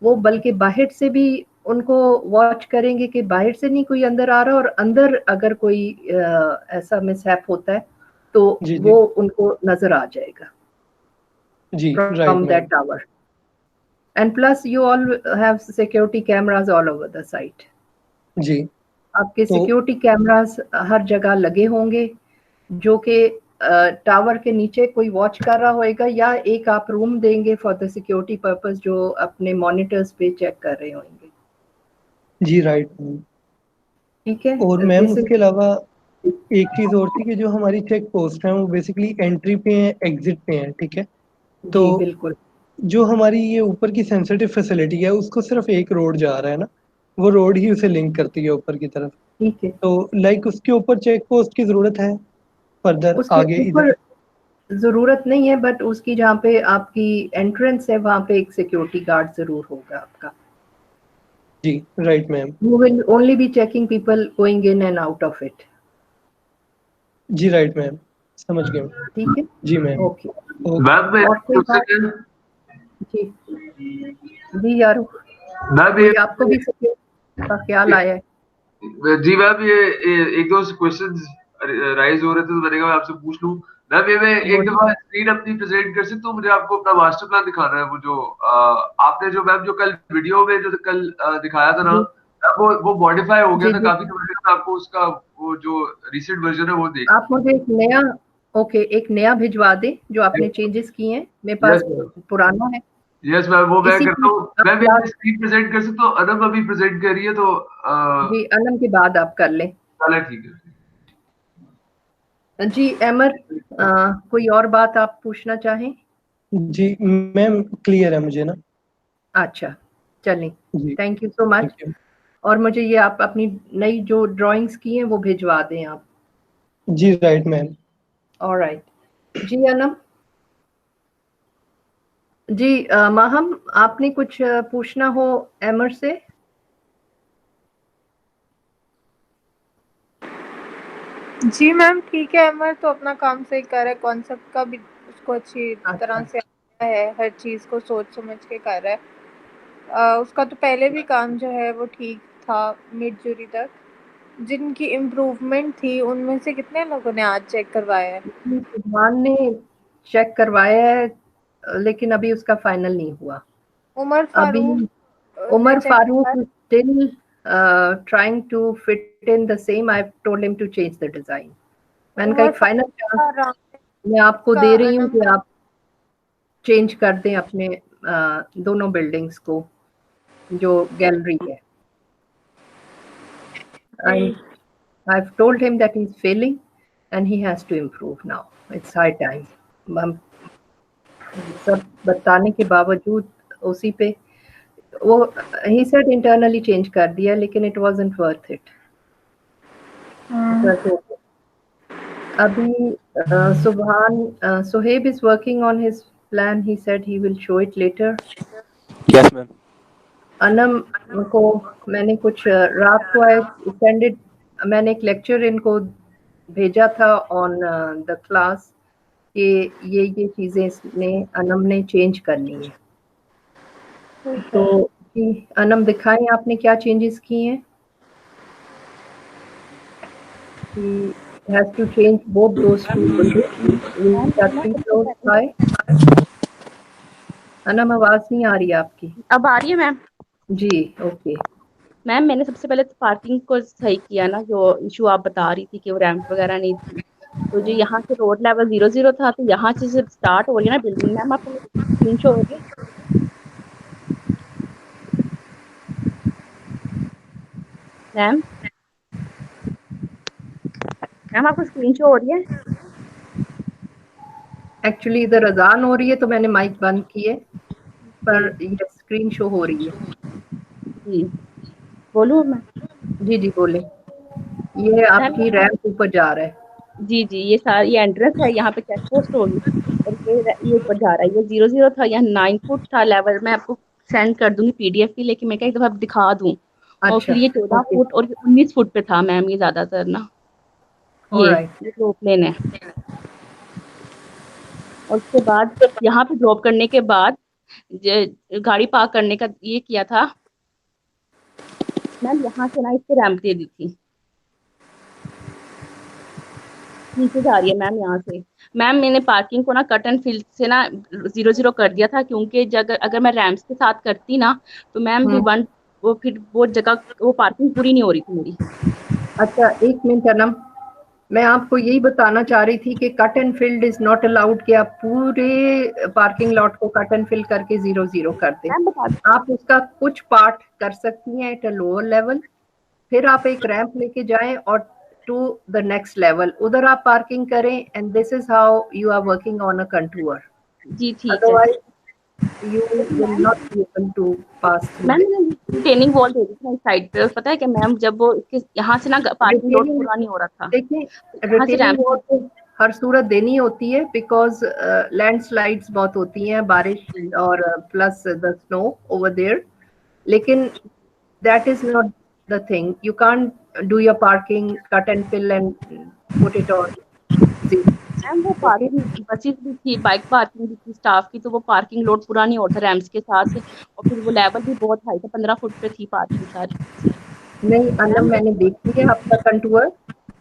वो बल्कि बाहर से भी उनको वॉच करेंगे कि बाहर से नहीं कोई अंदर आ रहा, और अंदर अगर कोई ऐसा मिसहैप होता है तो जी जी वो उनको नजर आ जाएगा जी, right from ma'am. that tower। And plus you all have security cameras all over the site। जी आपके तो सिक्योरिटी कैमरास हर जगह लगे होंगे, जो कि टावर के नीचे कोई वॉच कर रहा होएगा, या एक आप रूम देंगे फॉर द सिक्योरिटी पर्पस जो अपने मॉनिटर्स पे चेक कर रहे होंगे। जी राइट मैम। ठीक है। और मैम This is- उसके अलावा एक चीज और थी कि जो हमारी चेक पोस्ट है वो बेसिकली एंट्री पे है, एग्जिट पे है, ठीक है। तो जी बिल्कुल। जो हमारी ये ऊपर की सेंसिटिव फैसिलिटी है उसको सिर्फ एक रोड जा रहा है ना, वो रोड ही उसे लिंक करती है ऊपर की तरफ। ठीक है। तो लाइक उसके ऊपर चेक पोस्ट की जरूरत है फर्दर उसके आगे ऊपर इधर? जरूरत नहीं है, बट उसकी जहाँ पे आपकी एंट्रेंस है वहाँ पे एक सिक्योरिटी गार्ड जरूर होगा आपका। जी right ma'am. Who will only be checking people going in and out of it. जी राइट मैम, समझ गया। ठीक है। जी मैम। ओके। मैम मैं और कोई बात? जी जी यार, मैम कोई आपको भी सिक्योरिटी का ख्याल आया है? जी मैम ये एक दो क्वेश्चंस राइज हो रहे थे तो मैंने कहा मैं आपसे पूछ लूं। मैम ये मैं एक दफा स्क्रीन अपनी प्रेजेंट कर सकता हूँ? मुझे आपको अपना मास्टर प्लान दिखाना है, वो जो आपने जो मैम जो कल वीडियो में जो कल दिखाया था ना, वो मॉडिफाई हो गया जी, था जी। काफी, तो मैंने कहा आपको उसका वो जो रिसेंट वर्जन है वो देख। आप मुझे एक नया एक नया भिजवा दें जो आपने चेंजेस किए हैं, मेरे पास पुराना है। यस मैम, वो मैं इसी करता हूँ। की- मैं भी स्क्रीन प्रेजेंट कर सकता हूँ, अनम अभी प्रेजेंट कर रही है तो जी अनम के बाद आप कर लें। चले ठीक है। जी अमर, कोई और बात आप पूछना चाहें? जी मैम क्लियर है मुझे ना। अच्छा चलें, जी थैंक यू सो मच। और मुझे ये आप अपनी नई जो ड्राइंग्स की हैं वो भिजवा दें आप। जी राइट मैम। ऑलराइट। जी अनम। जी माहम, आपने कुछ पूछना हो एमर से? जी मैम ठीक है, अमर तो अपना काम सही कर रहा है, कॉन्सेप्ट का भी उसको अच्छी तरह से आता है, हर चीज को सोच समझ के कर रहा है। उसका तो पहले भी काम जो है वो ठीक था मिड जूरी तक। जिनकी इम्प्रूवमेंट थी उनमें से कितने लोगों ने आज चेक करवाया है? सुभान ने चेक करवाया है, लेकिन अभी उसका फाइनल नहीं हुआ। उमर अभी Farooq Umar Farooq still trying to fit in the same. I've told him to change the design. मैंने कहा एक फाइनल चांस मैं आपको दे रही हूँ कि आप चेंज कर दें अपने दोनों बिल्डिंग्स को जो गैलरी है। I've told him that he's failing and he has to improve now. It's high time. हम सब बताने के बावजूद उसी पे वो he said internally change कर दिया, लेकिन it wasn't worth it. अभी सुभान Sohaib is working on his plan. He said he will show it later. Yes ma'am. Anam को मैंने कुछ रात को अटेंडेड, मैंने एक लेक्चर इनको भेजा था ऑन द क्लास कि ये चीज़ें इसने अनम ने चेंज करनी है। तो जी अनम दिखाएं आपने क्या चेंजेस किए हैं। He has to change both those two buildings. Anam आवाज नहीं आ रही है आपकी। अब आ रही है मैम? जी ओके। मैम मैंने सबसे पहले तो पार्किंग को सही किया ना, जो इशू आप बता रही थी कि वो रैंप वगैरह नहीं थी, तो जो यहाँ से रोड लेवल 0-0 था, तो यहाँ से जब स्टार्ट हो रही है ना बिल्डिंग, मैम आपको स्क्रीन शो हो रही है? मैम मैम आपको स्क्रीन शो हो रही है? एक्चुअली इधर अजान हो रही है तो मैंने माइक बंद की है, पर ये स्क्रीन शो हो रही है। जी बोलूँ मैं? जी जी बोले। ये आपकी रैंप ऊपर जा रहा है। जी जी, ये सारी ये एंट्रेंस है, यहाँ पे चेक पोस्ट होगी और ये ऊपर जा रहा है। ये 0-0 था, यहाँ 9 फुट था लेवल। मैं आपको सेंड कर दूंगी पीडीएफ भी, लेकिन मैं एक दफा दिखा दूं। और फिर ये 14 फुट और 19 फुट पे था मैम, ये ज्यादातर ना ये ड्रॉप प्लेन है। और उसके बाद यहाँ पे ड्रॉप करने के बाद गाड़ी पार्क करने का ये किया था मैम, यहाँ से ना इसको रैंप दे दी थी, नीचे जा रही है मैम यहाँ से। मैम मैंने पार्किंग को ना कट एंड फिल से ना 0-0 कर दिया था, क्योंकि अगर मैं रैम्प्स के साथ करती ना तो मैम फिर वो जगह वो पार्किंग पूरी नहीं हो रही थी मेरी। अच्छा एक मिनट अनम, मैं आपको यही बताना चाह रही थी कि cut and field is not allowed कि आप पूरे पार्किंग लॉट को कट एंड फिल करके 0-0 कर दें। मैम बता दो। आप उसका कुछ पार्ट कर सकती हैं एट अ लोअर लेवल, फिर आप एक रैंप लेके जाएं और टू द नेक्स्ट लेवल उधर आप पार्किंग करें, and this is how you are working on a contour. जी ठीक है। Otherwise you will not be able to pass through ma'am it. Retaining wall दे दी थी साइड पे, पता है कि मैम जब वो यहाँ से ना पार्किंग लोड Retaining- पूरा नहीं हो रहा था। देखिए यहाँ से रिटेनिंग रैंप वॉल तो हर सूरत देनी होती है, बिकॉज लैंडस्लाइड्स बहुत होती हैं, बारिश और plus the snow over there, लेकिन that is not the thing. You can't do your parking cut and fill and put it on. Ma'am वो पार्किंग बसेस भी थी, बाइक पार्किंग भी थी स्टाफ की, तो वो पार्किंग लोड पूरा नहीं होता रैम्प्स के साथ, और फिर वो लेवल भी बहुत हाई था, 15 फुट पे थी पार्किंग सारी। नहीं अनम, मैंने देख लिया आपका कंटूर,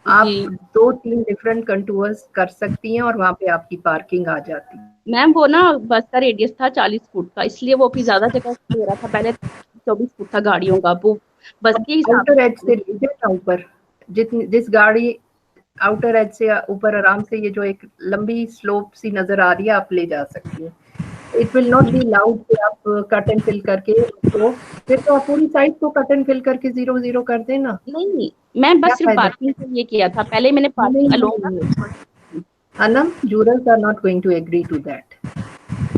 आप जी 2-3 डिफरेंट कंटूर्स कर सकती हैं और वहाँ पे आपकी पार्किंग आ जाती है। मैम वो ना बस का रेडियस था 40 फुट का, इसलिए वो भी ज्यादा जगह ले रहा था। पहले 24 फुट था गाड़ियों का, वो बस के हिसाब आउटर एज से नीचे ना ऊपर, जिस गाड़ी आउटर एज से ऊपर आराम से, ये जो एक लंबी स्लोप सी नजर आ रही है, आप ले जा सकती हैं। It will not be loud कि आप कट एंड फिल करके उसको, फिर तो आप पूरी साइड को कट एंड फिल करके 0-0 कर देना। नहीं, मैं बस क्या सिर्फ फायदा? पार्किंग के लिए किया था, पहले मैंने parking along Anam, jurors are not going to agree to that.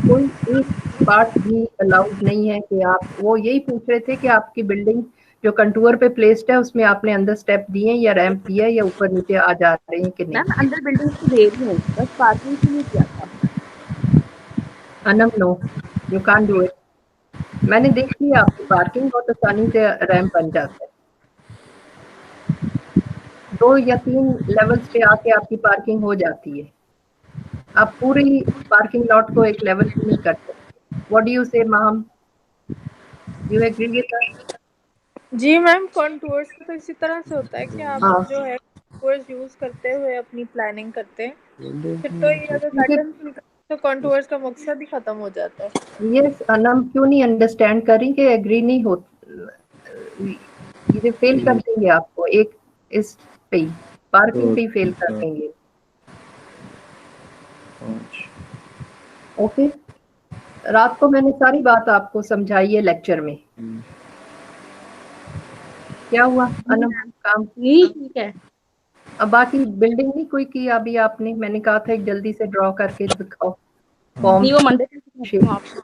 कोई एक पार्ट भी अलाउड नहीं है कि आप, वो यही पूछ रहे थे कि आपकी बिल्डिंग जो कंटूर पे प्लेस्ड है उसमें आपने अंदर स्टेप दिए या रैंप दिया या ऊपर नीचे आ जा रहे हैं कि नहीं? मैम अंदर बिल्डिंग से दे रही हूँ, बस पार्किंग के लिए किया था। Anam no, you can't do it. मैंने देख लिया आपकी पार्किंग, बहुत आसानी से रैंप बन जाता है। 2 या 3 लेवल्स पे आके आपकी पार्किंग हो जाती है। आप पूरी पार्किंग लॉट को एक लेवल पे नहीं कर सकते। What do you say ma'am? You agree with that? जी मैम, कॉन्टूर्स तो इसी तरह से होता है कि आप हाँ। जो है कॉन्टूर्स यूज करते हुए अपनी प्लानिंग करते हैं, फिर तो ये अगर क्योंकि पैटर्न फिल तो कॉन्टूर्स का मकसद ही खत्म हो जाता है। यस अनम, क्यों नहीं अंडरस्टैंड करें कि एग्री नहीं हो, ये फेल कर देंगे आपको एक इस पे, पार्किंग पे फेल कर देंगे। ओके, रात को मैंने सारी बात आपको समझाई है लेक्चर में। क्या हुआ अनम, काम नहीं ठीक है। अब बाकी बिल्डिंग नहीं कोई की अभी आपने? मैंने कहा था एक जल्दी से ड्रॉ करके दिखाओ फॉर्म। नहीं वो मंडे से आपको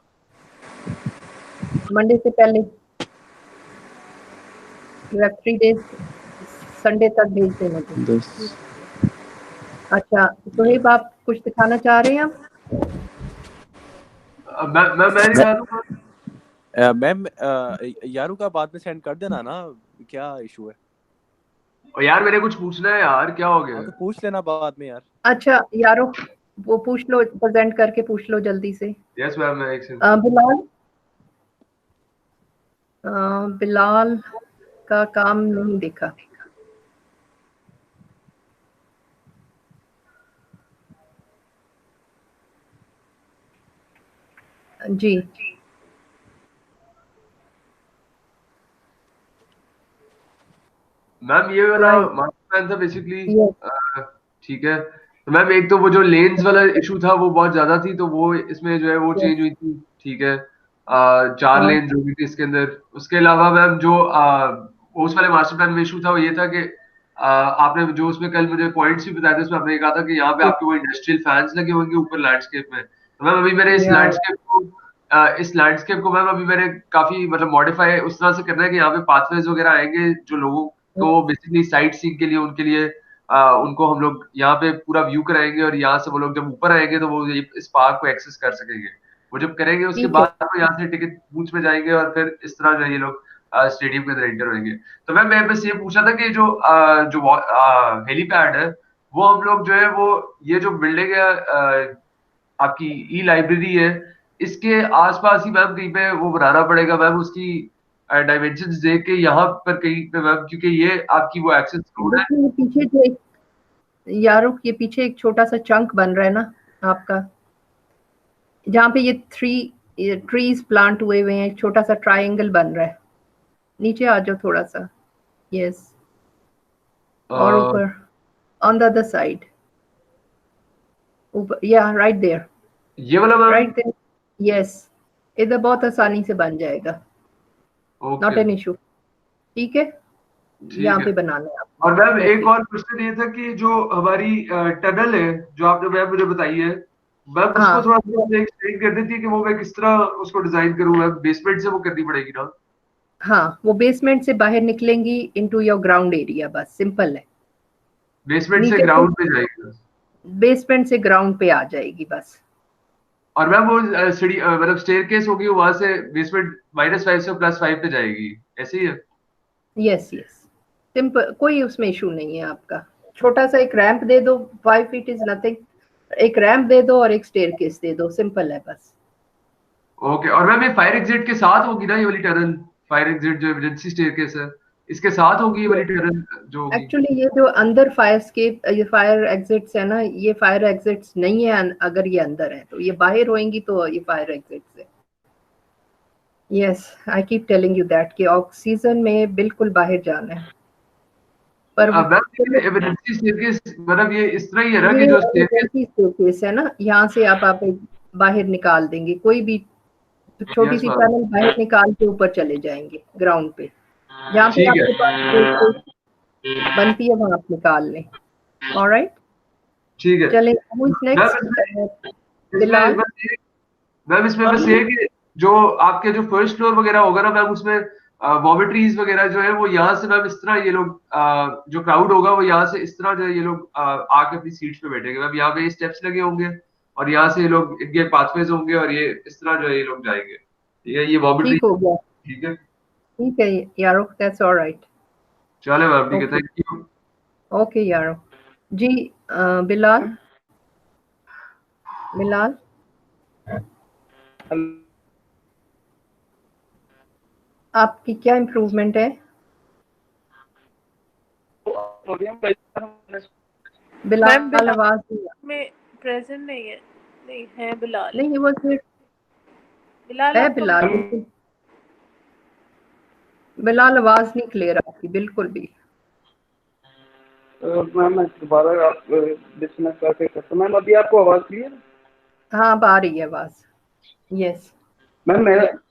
मंडे से पहले 3 डेज, संडे तक भेज देना मुझे। अच्छा सोहेब, आप कुछ दिखाना चाह रहे हैं आप? मैं नहीं जानूंगा। मैम यारू का बाद में सेंड कर देना ना, क्या इशू है? और यार मैंने कुछ पूछना है यार, क्या हो गया? तो पूछ लेना बाद में यार। अच्छा यारो, वो पूछ लो, प्रेजेंट करके पूछ लो जल्दी से। यस मैम, मैं एक सेकंड। बिलाल, बिलाल का काम नहीं देखा। जी मैम ये वाला मास्टर प्लान था बेसिकली, ठीक है। तो मैम एक तो वो जो लेन्स वाला इशू था वो बहुत ज्यादा थी, तो वो इसमें जो है वो चेंज हुई थी, ठीक है। 4 लेन जो भी थी इसके अंदर। उसके अलावा मैम जो उस वाले मास्टर प्लान में इशू था वो ये था कि आपने जो उसमें कल मुझे पॉइंट्स भी बताए थे, उसमें आपने कहा था कि यहाँ पे आपके वो इंडस्ट्रियल फैंस लगे होंगे ऊपर लैंडस्केप में। तो मैम अभी मैंने इस लैंडस्केप को मैम अभी मैंने काफी मतलब मॉडिफाई उस तरह से करना है कि यहाँ पे पाथवेज वगैरह आएंगे जो लोगों को बेसिकली साइट सीइंग के लिए, उनके लिए उनको हम लोग यहाँ पे पूरा व्यू कराएंगे, और यहाँ से वो लोग जब ऊपर आएंगे तो वो इस पार्क को एक्सेस कर सकेंगे। वो जब करेंगे उसके बाद वो यहाँ से टिकट बूथ में जाएंगे और फिर इस तरह जो ये लोग स्टेडियम के अंदर एंटर होंगे। तो मैं बस ये पूछा था कि जो हेलीपैड है वो हम लोग जो है वो ये जो बिल्डिंग है आपकी ई लाइब्रेरी है, इसके आसपास ही मैम कहीं पे वो बनाना पड़ेगा मैम, उसकी डायमेंशंस देख के यहाँ पर कहीं पे मैम, क्योंकि ये आपकी वो एक्सेस रोड है। पीछे जो एक यारो के पीछे एक छोटा सा चंक बन रहा है ना आपका, जहाँ पे ये ट्रीज प्लांट हुए हुए हैं, एक छोटा सा ट्रायंगल बन रहा है। नीचे आ जाओ थोड़ा सा, यस, और ऊपर on the other side. Yeah, right there. ये वाला मैम? Right there. Yes. इधर बहुत आसानी से बन जाएगा. Okay Not an issue. ठीक है? यहाँ पे बनाना है आपको. और मैम एक और क्वेश्चन ये था कि जो हमारी टनल है जो आपने मैम मुझे बताई है, मैम उसको थोड़ा सा एक्सप्लेन कर देती है कि वो मैं किस तरह उसको डिजाइन करूँ? मैम बेसमेंट से वो करनी पड़ेगी ना? हाँ, वो बेसमेंट से बाहर निकलेंगी इनटू योर ग्राउंड एरिया, बस सिंपल है. बेसमेंट से ग्राउंड पे जाएगी? बेसमेंट से ग्राउंड पे आ जाएगी बस. और मैम वो सीढ़ी मतलब स्टेयरकेस होगी वहां से बेसमेंट -5 से +5 पे जाएगी, ऐसे ही है? यस यस, सिंपल, कोई उसमें इशू नहीं है आपका. छोटा सा एक रैंप दे दो, 5 फीट इज नथिंग. एक रैंप दे दो और एक स्टेयरकेस दे दो, सिंपल है बस. ओके. और मैम ये फायर एग्जिट के साथ होगी ना ये वाली टनल? फायर एग्जिट जो इमरजेंसी स्टेयरकेस है इसके साथ होगी ये वाली टनल जो होगी? एक्चुअली ये जो अंदर ये फायर एग्जिट्स है ना, ये फायर एग्जिट्स नहीं है. अगर ये अंदर है तो ये बाहर होंगी तो ये फायर एग्जिट्स है. Yes, I keep telling you that कि ऑक्सीजन में बिल्कुल बाहर जाना है. पर इमरजेंसी स्टेयरकेस मतलब ये इस तरह ही है ना कि जो स्टेयरकेस है ना, यहाँ से आप बाहर निकाल देंगे. कोई भी छोटी सी टनल बाहर निकाल के ऊपर चले जाएंगे ग्राउंड पे. जहाँ पे आपके पास बनती है वहाँ आप निकाल लें. ऑलराइट, ठीक है. चलें. नेक्स्ट बिलाल. मैम इसमें बस ये कि जो आपके जो फर्स्ट फ्लोर वगैरह होगा ना मैम, उसमें वॉमिटरीज वगैरह जो है वो यहाँ से मैम इस तरह ये लोग जो क्राउड होगा वो यहाँ से इस तरह जो है ये लोग आके अपनी सीट्स पे बैठेंगे. मैम यहाँ पे स्टेप्स लगे होंगे और यहाँ से ये लोग इनके पाथवेज होंगे और ये इस तरह जो है ये लोग जाएंगे. ठीक है, ये वॉमिटरी. ठीक हो गया. ठीक है, ठीक है यारो, दैट्स ऑलराइट. चलो मैम, ठीक है, थैंक यू. ओके यारो जी. बिलाल, बिलाल आपकी क्या इम्प्रूवमेंट है? बिलाल आवाज में प्रेजेंट नहीं है. नहीं है बिलाल. नहीं, वो फिर बिलाल है. बिलाल बिलाल आवाज नहीं क्लियर आपकी बिल्कुल भी. मैम मैं दोबारा आप डिस्कनेक्ट करके करता. मैम अभी आपको आवाज क्लियर है? हाँ, अब आ रही है आवाज. यस मैम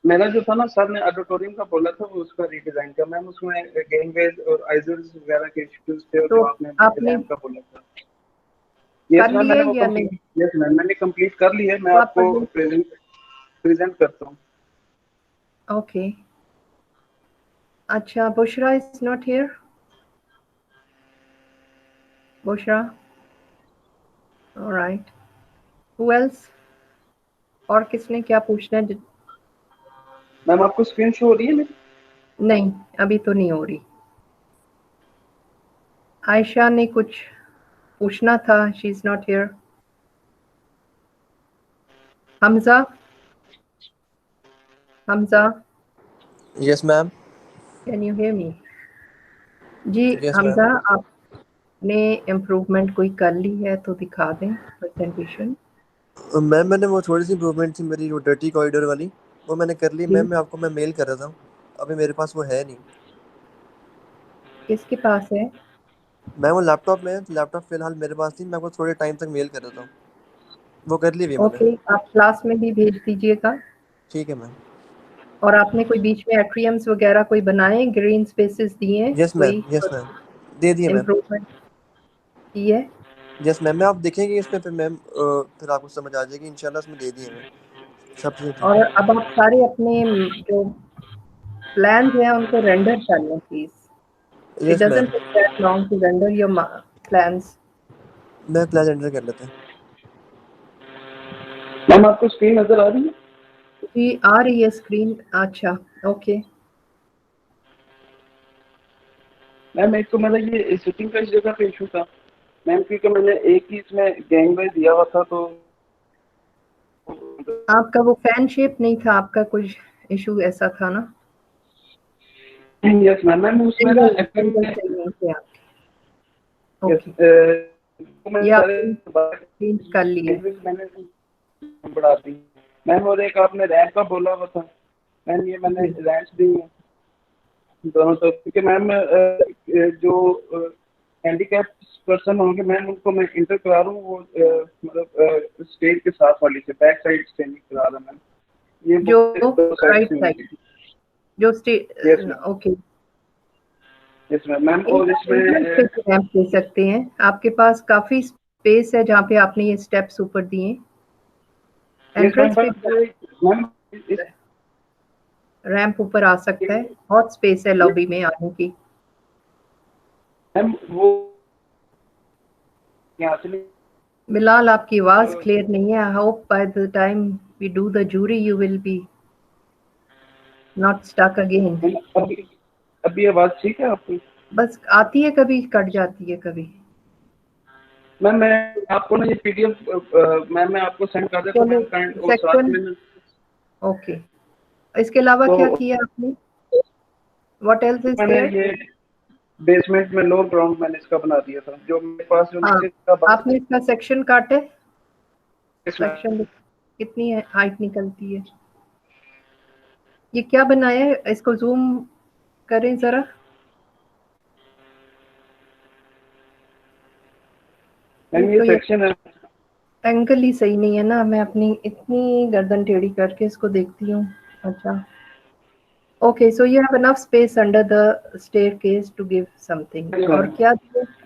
मेरा जो था ना, सर ने ऑडिटोरियम का बोला था वो उसका रीडिजाइन का. मैम उसमें गैंगवेज और आइजर्स वगैरह के इश्यूज थे और तो जो आपने का बोला था. यस मैम, यस मैम मैंने कंप्लीट कर ली है. मैं आपको प्रेजेंट करता हूँ. ओके. अच्छा, Bushra is not here. Bushra, alright. Who else? और किसने क्या पूछना है? मैम आपको स्क्रीन शो हो रही है? नहीं, अभी तो नहीं हो रही. आयशा ने कुछ पूछना था, she is not here. Hamza, Hamza. Yes ma'am. Can you hear me? जी Yes, हमजा, आपने इम्प्रूवमेंट कोई कर ली है तो दिखा दें प्रेजेंटेशन. मैम मैंने वो थोड़ी सी इम्प्रूवमेंट थी मेरी, वो डर्टी कॉरिडोर वाली, वो मैंने कर ली. मैम मैं आपको मेल कर रहा था, अभी मेरे पास वो है नहीं. किसके पास है? मैं वो लैपटॉप में, लैपटॉप फिलहाल मेरे पास नहीं. मैं आपको थोड़े टाइम तक मेल कर रहा था, वो कर ली भी मैंने. ओके, आप क्लास में भी भेज दीजिएगा. ठीक है मैम. और आपने कोई बीच में एट्रियम्स वगैरह कोई बनाए, ग्रीन स्पेसेस दिए? यस मैम, यस मैम, दे दिए मैम. इम्प्रूवमेंट की है? Yes ma'am. मैं आप देखेंगे इसमें फिर मैम, फिर आपको समझ आ जाएगी इंशाल्लाह. उसमें दे दिए मैम सब चीज़. और अब आप सारे अपने जो प्लान्स हैं उनको रेंडर कर लें please. It doesn't take that long to render your plans. मैं प्लान रेंडर कर लेते हैं. मैम आपको स्क्रीन नजर आ रही है? जी आ रही है स्क्रीन. अच्छा, ओके. मैम एक तो मतलब ये सिटिंग का इस जगह पे इशू था मैम, क्योंकि मैंने एक ही इसमें गैंगवे दिया हुआ था. तो आपका वो फैन शेप नहीं था, आपका कुछ इशू ऐसा था ना? Yes ma'am. मैम उसमें ना चेंज कर लिया मैंने बढ़ा दी मैम. और एक आपने रैंप का बोला हुआ था मैम, ये मैंने रैंप्स दी है दोनों तरफ. क्योंकि मैम जो हैंडीकैप पर्सन होंगे मैम, उनको मैं इंटर करा रहा हूँ, वो मतलब स्टेज के साथ वाली से बैक साइड से नहीं करा रहा मैम, ये जो राइट साइड जो स्टेज, ओके। Yes ma'am. और इसमें रैंप दे सकते हैं, आपके पास काफी स्पेस है जहाँ पे आपने ये स्टेप्स ऊपर दिए। एंट्रेंस पे रैंप ऊपर आ सकता है, बहुत स्पेस है लॉबी में आने की। मैम वो यहाँ से बिलाल, आपकी आवाज क्लियर नहीं है। I hope by the time we do the jury you will be not stuck again. अभी आवाज ठीक है आपकी? बस आती है कभी, कट जाती है कभी। मैम मैं आपको ना ये पीडीएफ मैम मैं आपको सेंड कर देता हूँ सेक्शन। ओके, इसके अलावा क्या किया आपने? व्हाट एल्स इज मैंने देयर? ये बेसमेंट में लोअर ग्राउंड मैंने इसका बना दिया था, जो मेरे पास जो नीचे का आपने इसका सेक्शन काटे? सेक्शन कितनी है हाइट निकलती है? ये क्या बनाया है? इसको जूम करें जरा। ये सेक्शन है, एंगल ही सही नहीं है ना, मैं अपनी इतनी गर्दन टेढ़ी करके इसको देखती हूँ। अच्छा, okay, so you have enough space under the staircase to give something. और क्या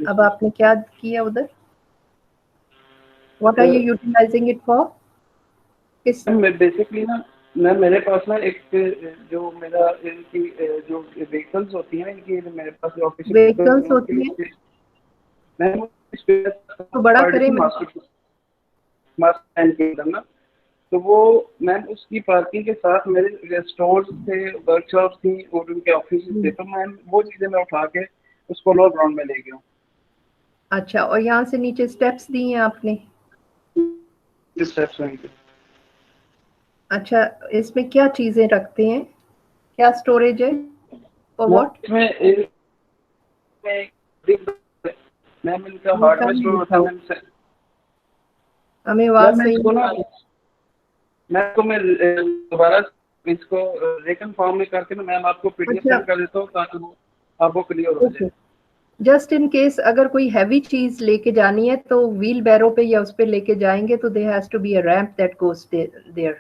अब आपने क्या किया उधर? What are you utilising it for? किस बेसिकली ना मैम मेरे पास ना एक जो मेरा इनकी जो व्हीकल्स होती हैं इनकी, मेरे पास जो ऑफिस व्हीकल्स होती हैं मैम तो बड़ा करें मास्टर के अंदर ना, तो वो मैम उसकी पार्किंग के साथ मेरे स्टोर्स थे, वर्कशॉप थी और उनके ऑफिस थे, तो मैम वो चीजें मैं उठा के उसको लोअर ग्राउंड में ले गया। अच्छा, और यहाँ से नीचे स्टेप्स दिए हैं आपने? स्टेप्स हैं। अच्छा, इसमें क्या चीजें रखते हैं, क्या स्टोरेज है और व्हाट? मैम इनका हार्डवेयर स्टोर होता है मैम। हमें आवाज सही मैं दोबारा इसको रिकन्फर्म में करके ना मैम आपको पीडीएफ सेंड कर देता हूँ ताकि वो आपको क्लियर हो जाए। जस्ट इन केस अगर कोई हैवी चीज लेके जानी है तो व्हील बैरो पे या उस पे लेके जाएंगे तो there has to be a ramp that goes there.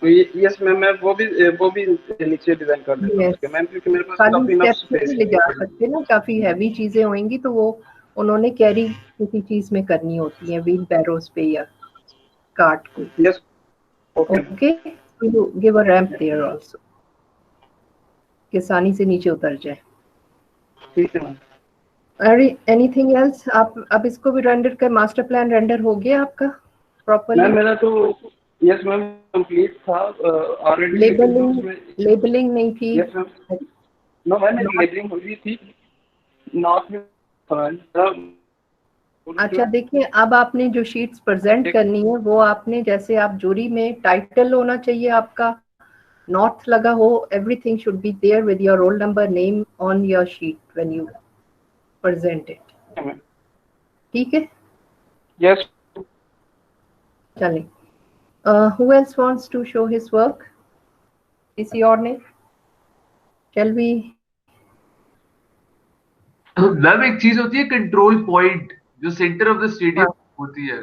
Yes ma'am, मैं वो भी नीचे डिजाइन कर देता हूं उसके मैम, क्योंकि मेरे पास काफी इनफ स्पेस ले जा सकते ना, काफी हैवी चीजें होंगी तो वो उन्होंने कैरी किसी चीज में करनी होती है, व्हील बैरोस पे या कार्ट को। Yes okay, you give a ramp there also कि आसानी से नीचे उतर जाए। ठीक है मैम। अरे एनीथिंग एल्स? आप अब इसको भी रेंडर कर, मास्टर प्लान रेंडर हो गया आपका प्रॉपर्ली? मैम मेरा तो यस मैम कंप्लीट था ऑलरेडी। लेबलिंग नहीं थी? Yes ma'am, no ma'am labelling हो गई थी, नॉट में। अच्छा, देखिए अब आपने जो शीट्स प्रेजेंट करनी है वो आपने, जैसे आप जूरी में टाइटल होना चाहिए आपका, नॉर्थ लगा हो, everything should be there with your roll number, name on your sheet when you present it. ठीक है? यस। चलिए, who else wants to show his work? Is your name? Shall we? Ma'am एक चीज होती है control point जो centre of the stadium होती है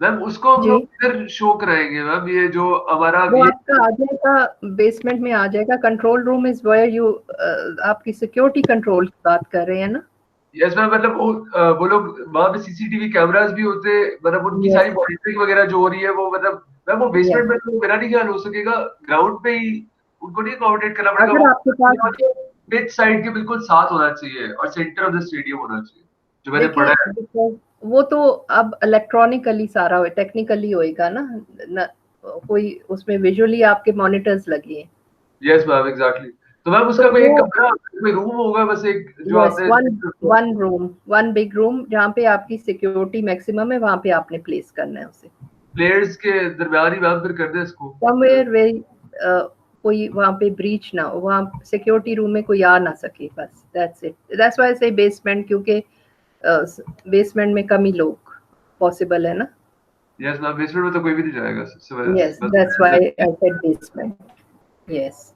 मैम, उसको हम लोग इधर शो कराएंगे मैम। ये जो हमारा वो आपका आ जाएगा, बेसमेंट में आ जाएगा। Control room is where you, आपकी सिक्योरिटी कंट्रोल की बात कर रहे हैं ना? यस मैम, मतलब वो लोग वहाँ पे सीसीटीवी कैमरास भी होते, मतलब उनकी सारी मॉनिटरिंग वगैरह जो हो रही है वो, मतलब मैम वो बेसमेंट में तो मेरा नहीं ख्याल हो सकेगा, ग्राउंड पे ही उनको नहीं कोऑर्डिनेट करना पड़ेगा। अगर आपके पास पिच साइड के बिल्कुल साथ होना चाहिए और सेंटर ऑफ द स्टेडियम होना चाहिए, जो मैंने पढ़ा है। वो तो अब इलेक्ट्रॉनिकली सारा हो, टेक्निकली होएगा ना, कोई उसमें विजुअली आपके मॉनिटर्स लगे हैं। Yes ma'am, exactly. तो मैम उसका कोई एक कमरा, कोई रूम होगा बस एक, जो आपने वन बिग रूम जहाँ पे आपकी सिक्योरिटी मैक्सिमम है, वहाँ पे आपने प्लेस करना है उसे। प्लेयर्स के दरमियान ही मैम फिर कर दे इसको समवेयर वेरी कोई वहाँ पे ब्रीच ना हो, वहाँ सिक्योरिटी रूम में कोई आ ना सके, बस दैट्स इट। दैट्स व्हाई आई से बेसमेंट, क्योंकि बेसमेंट में कम ही लोग पॉसिबल है ना। यस मैम, बेसमेंट में तो कोई भी नहीं जाएगा सबसे पहले। Yes, that's why I said basement. Yes,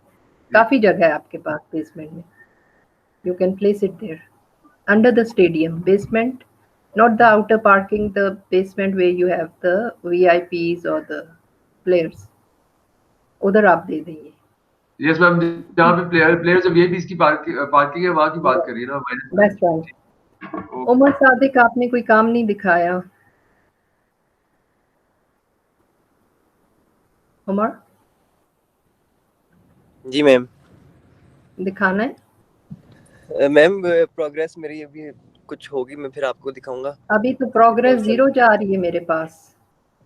काफी जगह है आपके पास बेसमेंट में, you can place it there. under the stadium basement, not the outer parking, the basement where you have the VIPs or the players. उधर आप दे देंगे. Yes ma'am, जहाँ पे प्लेयर्स और वीआईपीज की पार्किंग है वहाँ की बात कर रही है ना. That's right. उमर सादिक, आपने कोई काम नहीं दिखाया. उमर जी मैम. दिखाना है मैम प्रोग्रेस मेरी अभी कुछ होगी, मैं फिर आपको दिखाऊंगा. अभी तो प्रोग्रेस 0 जा रही है मेरे पास.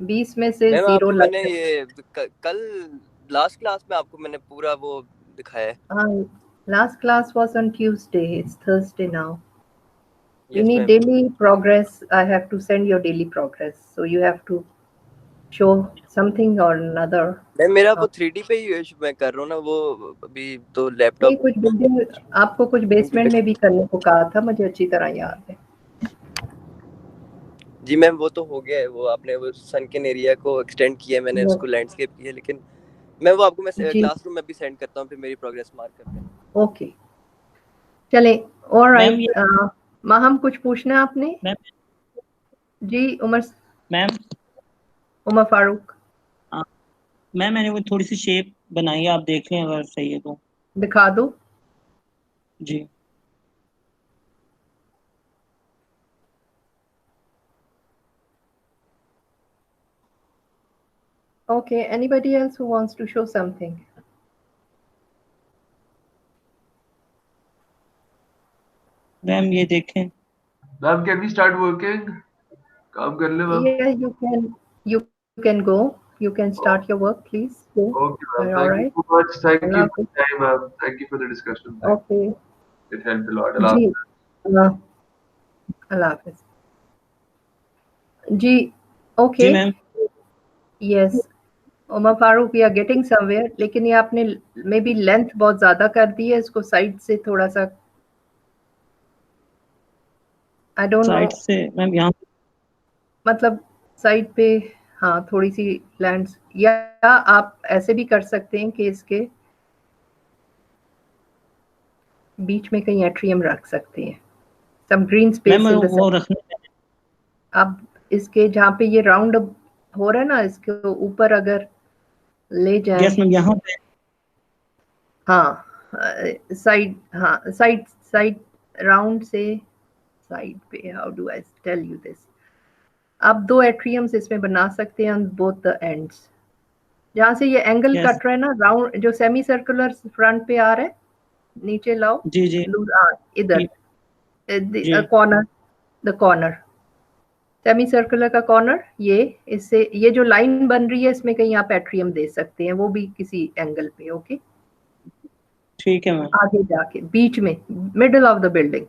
20 में से 0 लग मैंने ये कल लास्ट क्लास में आपको मैंने पूरा वो दिखाया है. हाँ, last class was on Tuesday. It's Thursday now. You Yes, need ma'am. daily progress. I have to send your daily progress. So you have to show something or another. Ma'am मेरा वो 3D पे ही मैं कर रहा हूँ ना, वो अभी तो नहीं, लैपटॉप. कुछ बिल्डिंग आपको कुछ बेसमेंट में भी करने को कहा था, मुझे अच्छी तरह याद है. जी मैम वो तो हो गया है, वो आपने वो सनकन एरिया को एक्सटेंड किया है, मैंने उसको लैंडस्केप किया है, लेकिन मैं वो आपको मैं क्लासरूम में भी सेंड करता हूँ, फिर मेरी प्रोग्रेस मार्क करते हैं. ओके, चले. ऑलराइट. माहम, कुछ पूछना है आपने? जी उमर मैम. उमर फारूक. मैम मैंने वो थोड़ी सी शेप बनाई है, आप देख लें अगर सही है तो. दिखा दो. जी. Okay, anybody else who wants to show something? Ma'am ये देखें. Ma'am can we start working? काम कर ले ma'am. Yeah, you can go. You can start your work, please. Go. Okay ma'am. All Thank right. you so much. Thank you for the time, ma'am. Thank you for the discussion. Okay. It helped a lot. जी. अल्लाह हाफिज़. जी. Okay. जी ma'am. Yes. Umar Farooq, we are getting somewhere. लेकिन ये आपने may be length बहुत ज्यादा कर दी है, इसको साइड से थोड़ा सा. I don't know. साइड से मैम यहाँ मतलब साइड पे, हाँ, थोड़ी सी लैंड्स, या आप ऐसे भी कर सकते हैं कि इसके बीच में कहीं एट्रियम रख सकते हैं. Some green space in the वो रखने. अब इसके जहाँ पे ये राउंड हो रहा है ना, इसके ऊपर अगर ले जाए. यस मैम, यहाँ पे. हाँ, साइड, हाँ, साइड राउंड से साइड पे. How do I tell you this? आप 2 एट्रियम्स इसमें बना सकते हैं ऑन बोथ द एंड्स. जहाँ से ये एंगल Yes. कट रहा है ना, राउंड जो सेमी सर्कुलर फ्रंट पे आ रहा है, नीचे लाओ. जी जी. इधर corner, the corner, semi circular का कॉर्नर, ये इससे ये जो लाइन बन रही है, इसमें कहीं आप एट्रियम दे सकते हैं, वो भी किसी एंगल पे. ओके, ठीक है मैम. आगे जाके बीच में, मिडल ऑफ द बिल्डिंग,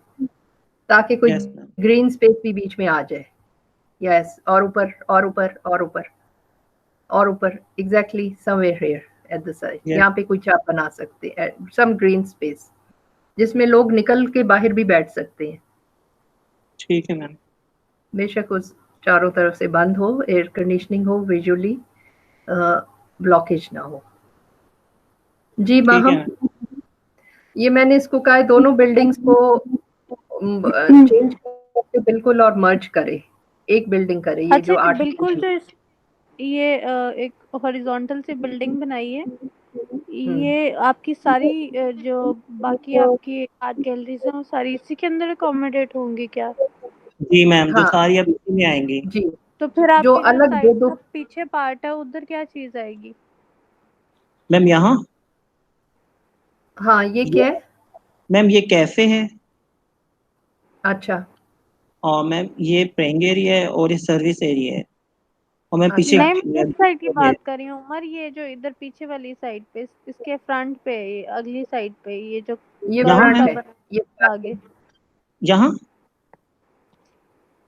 ताकि कोई Yes, ग्रीन स्पेस भी बीच में आ जाए. यस. और ऊपर और ऊपर और ऊपर और ऊपर. Exactly somewhere here at the side. यहाँ पे कुछ आप बना सकते हैं, सम ग्रीन स्पेस, जिसमें लोग निकल के बाहर भी बैठ सकते हैं. ठीक है मैम. बेशक उस चारों तरफ से बंद हो, एयर कंडीशनिंग हो, विजुअली ब्लॉकेज ना हो. जी माहम, ये मैंने इसको कहा है दोनों बिल्डिंग्स को चेंज करके बिल्कुल और मर्ज करे, एक बिल्डिंग करे. ये जो बिल्कुल जो ये एक हॉरिजॉन्टल से बिल्डिंग बनाई है, ये आपकी सारी जो बाकी आपकी आर्ट गैलरीज हैं वो सारी इसी के अंदर अकोमोडेट होंगी क्या? जी मैम, जो हाँ. सारी अब इसी में आएंगी. जी. तो फिर आप जो अलग दो पीछे पार्ट है उधर क्या चीज आएगी मैम? यहाँ हाँ, ये क्या है मैम? ये कैफे है. अच्छा. और मैम ये प्रेइंग एरिया है और ये सर्विस एरिया है. और मैं पीछे मैं इस साइड की बात कर रही हूँ उमर, ये जो इधर पीछे वाली साइड पे, इसके फ्रंट पे, ये अगली साइड पे, ये जो ये फ्रंट है, ये आगे यहाँ.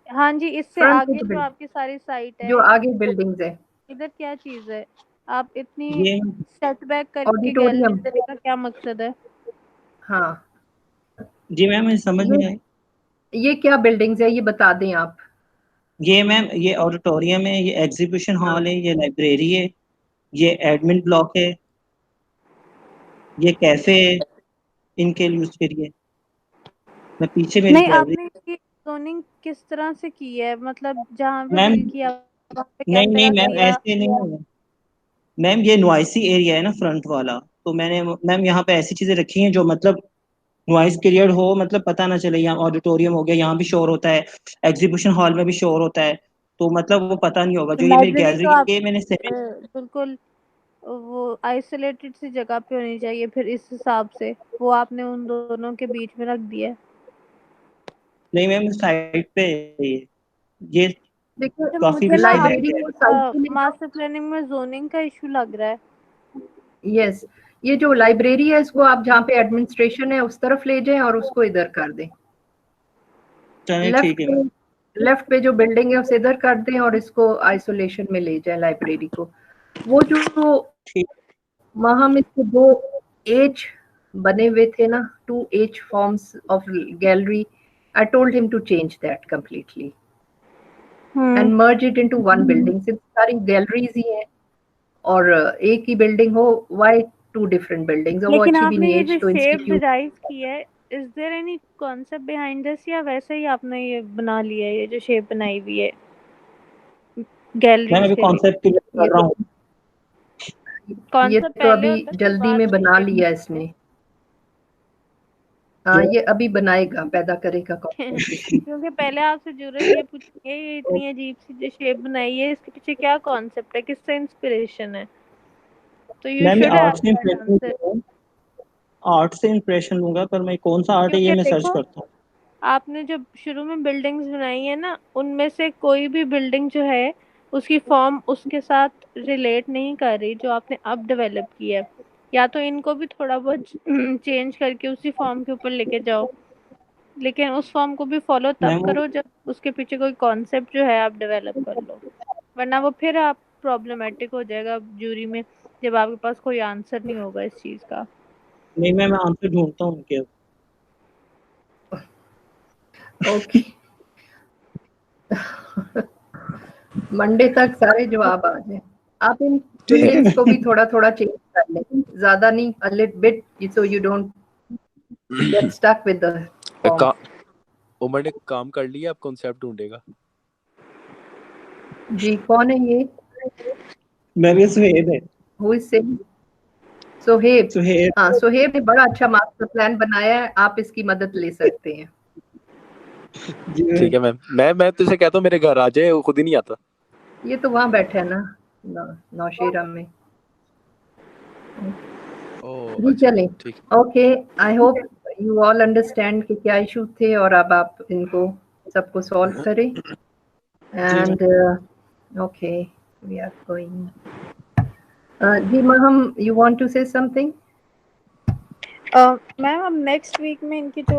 हाँ जी, इससे आगे जो आपकी सारी साइट है, जो आगे बिल्डिंग्स है, इधर क्या चीज है? आप इतनी सेटबैक करके ऑडिटोरियम गैलरी देने का क्या मकसद है? हाँ जी मैम, मुझे समझ नहीं आई. ये क्या बिल्डिंग्स है, ये बता दें आप. ये मैम, ये ऑडिटोरियम है, ये एग्जीबिशन हॉल है, ये लाइब्रेरी है, ये एडमिन ब्लॉक है, ये कैफे है, इनके यूज के लिए. मैं पीछे मेरी नहीं, गैलरी। आपने इसकी जोनिंग किस तरह से की है, मतलब जहाँ पे मैम बिल किया वहाँ पे नहीं कैमरा मैम, दिया ऐसे नहीं है मैम, ये नॉइसी एरिया है ना फ्रंट वाला, तो मैंने मैम यहाँ पे ऐसी चीजें रखी हैं जो मतलब नॉइस क्लियर हो, मतलब पता ना चले। यहाँ ऑडिटोरियम हो गया, यहाँ भी शोर होता है, एग्जीबिशन हॉल में भी शोर होता है, तो मतलब वो पता नहीं होगा। तो जो ये मेरी लाइब्रेरी तो गैलरी आप है, मैंने सेवन। बिल्कुल वो आइसोलेटेड सी जगह पे होनी चाहिए, फिर इस हिसाब से वो आपने उन दोनों के बीच में रख दिया है। नहीं मैम, साइड पे है ये देखो तो काफी मुझे ना लाइब्रेरी डिस्टेंस को है। साइड पे ले जाओ। मास्टर प्लानिंग में जोनिंग का इशू लग रहा है। यस, ये जो लाइब्रेरी है इसको आप जहाँ पे एडमिनिस्ट्रेशन है उस तरफ ले जाएं और उसको इधर कर दें। चलिए लेफ्ट ठीक है पे, मैम। लेफ्ट पे जो बिल्डिंग है उसे इधर कर दें और इसको आइसोलेशन में ले जाएं लाइब्रेरी को। वो जो ठीक। वहां में से 2 एच बने हुए थे ना, 2 H forms of gallery, I told him to change that completely and merge it into one building. सिर्फ सारी गैलरीज ही हैं और एक ही बिल्डिंग हो, व्हाई 2 डिफरेंट बिल्डिंग्स? वो लेकिन अच्छी भी आपने नहीं है, ये जो तो शेप इंस्टीट्यूट। डिराइव की है, is there any concept behind this, या वैसे ही आपने ये बना लिया है, ये जो शेप बनाई हुई है मैं गैलरीज अभी के लिए? कॉन्सेप्ट क्लियर ये कर रहा तो हूँ। ये कॉन्सेप्ट तो पहले अभी होता है फिर जल्दी बाद में बना शेप लिया इसने। हाँ, ये अभी बनाएगा, पैदा करेगा कॉन्सेप्ट इसमें। क्योंकि पहले आपसे जरूरत ये पूछेंगे ये इतनी अजीब सी जो शेप बनाई है, इसके पीछे क्या कॉन्सेप्ट है, किससे इंस्पिरेशन है, तो यू मैम ये should art have say that answer. Impression, art से इंप्रेशन लूंगा, पर मैं कौन सा आर्ट है ये क्योंकि मैं सर्च देखो, करता हूँ। आपने जो शुरू में बिल्डिंग्स बनाई है ना, उनमें से कोई भी बिल्डिंग जो है उसकी फॉर्म उसके साथ रिलेट नहीं कर रही जो आपने अब डेवलप की है। या तो इनको भी थोड़ा बहुत चेंज करके उसी फॉर्म के ऊपर लेके जाओ, लेकिन उस फॉर्म को भी फॉलो तब मैम वो करो जब उसके पीछे कोई कॉन्सेप्ट जो है आप डेवलप कर लो, वरना वो फिर आप प्रॉब्लमेटिक हो जाएगा जूरी में, जब आपके पास कोई आंसर नहीं होगा इस चीज का। नहीं मैं आंसर ढूंढता हूँ उनके। ओके, मंडे तक सारे जवाब आ जाए। आप इन बिल्डिंग्स को भी थोड़ा थोड़ा चेंज कर लें, ज्यादा नहीं, a little bit, so you don't get stuck with the form. Umar ने काम कर लिया, अब कॉन्सेप्ट ढूंढेगा। जी, कौन है ये? मेरे सुहेब है। Who is saying? Sohaib. Suhaib. हाँ, सोहेब ने बड़ा अच्छा मास्टर प्लान बनाया है, आप इसकी मदद ले सकते हैं। ठीक है मैम, मैं तुझे कहता हूँ मेरे घर आ जाए, वो खुद ही नहीं आता। ये तो वहाँ बैठा है ना, नौशेरा में। जी चलें। Okay, I hope you all understand कि क्या इशू थे और अब आप इनको सबको सॉल्व करें। And okay, we are going. जी ma'am, you want to say something? Ma'am अब नेक्स्ट वीक में इनकी जो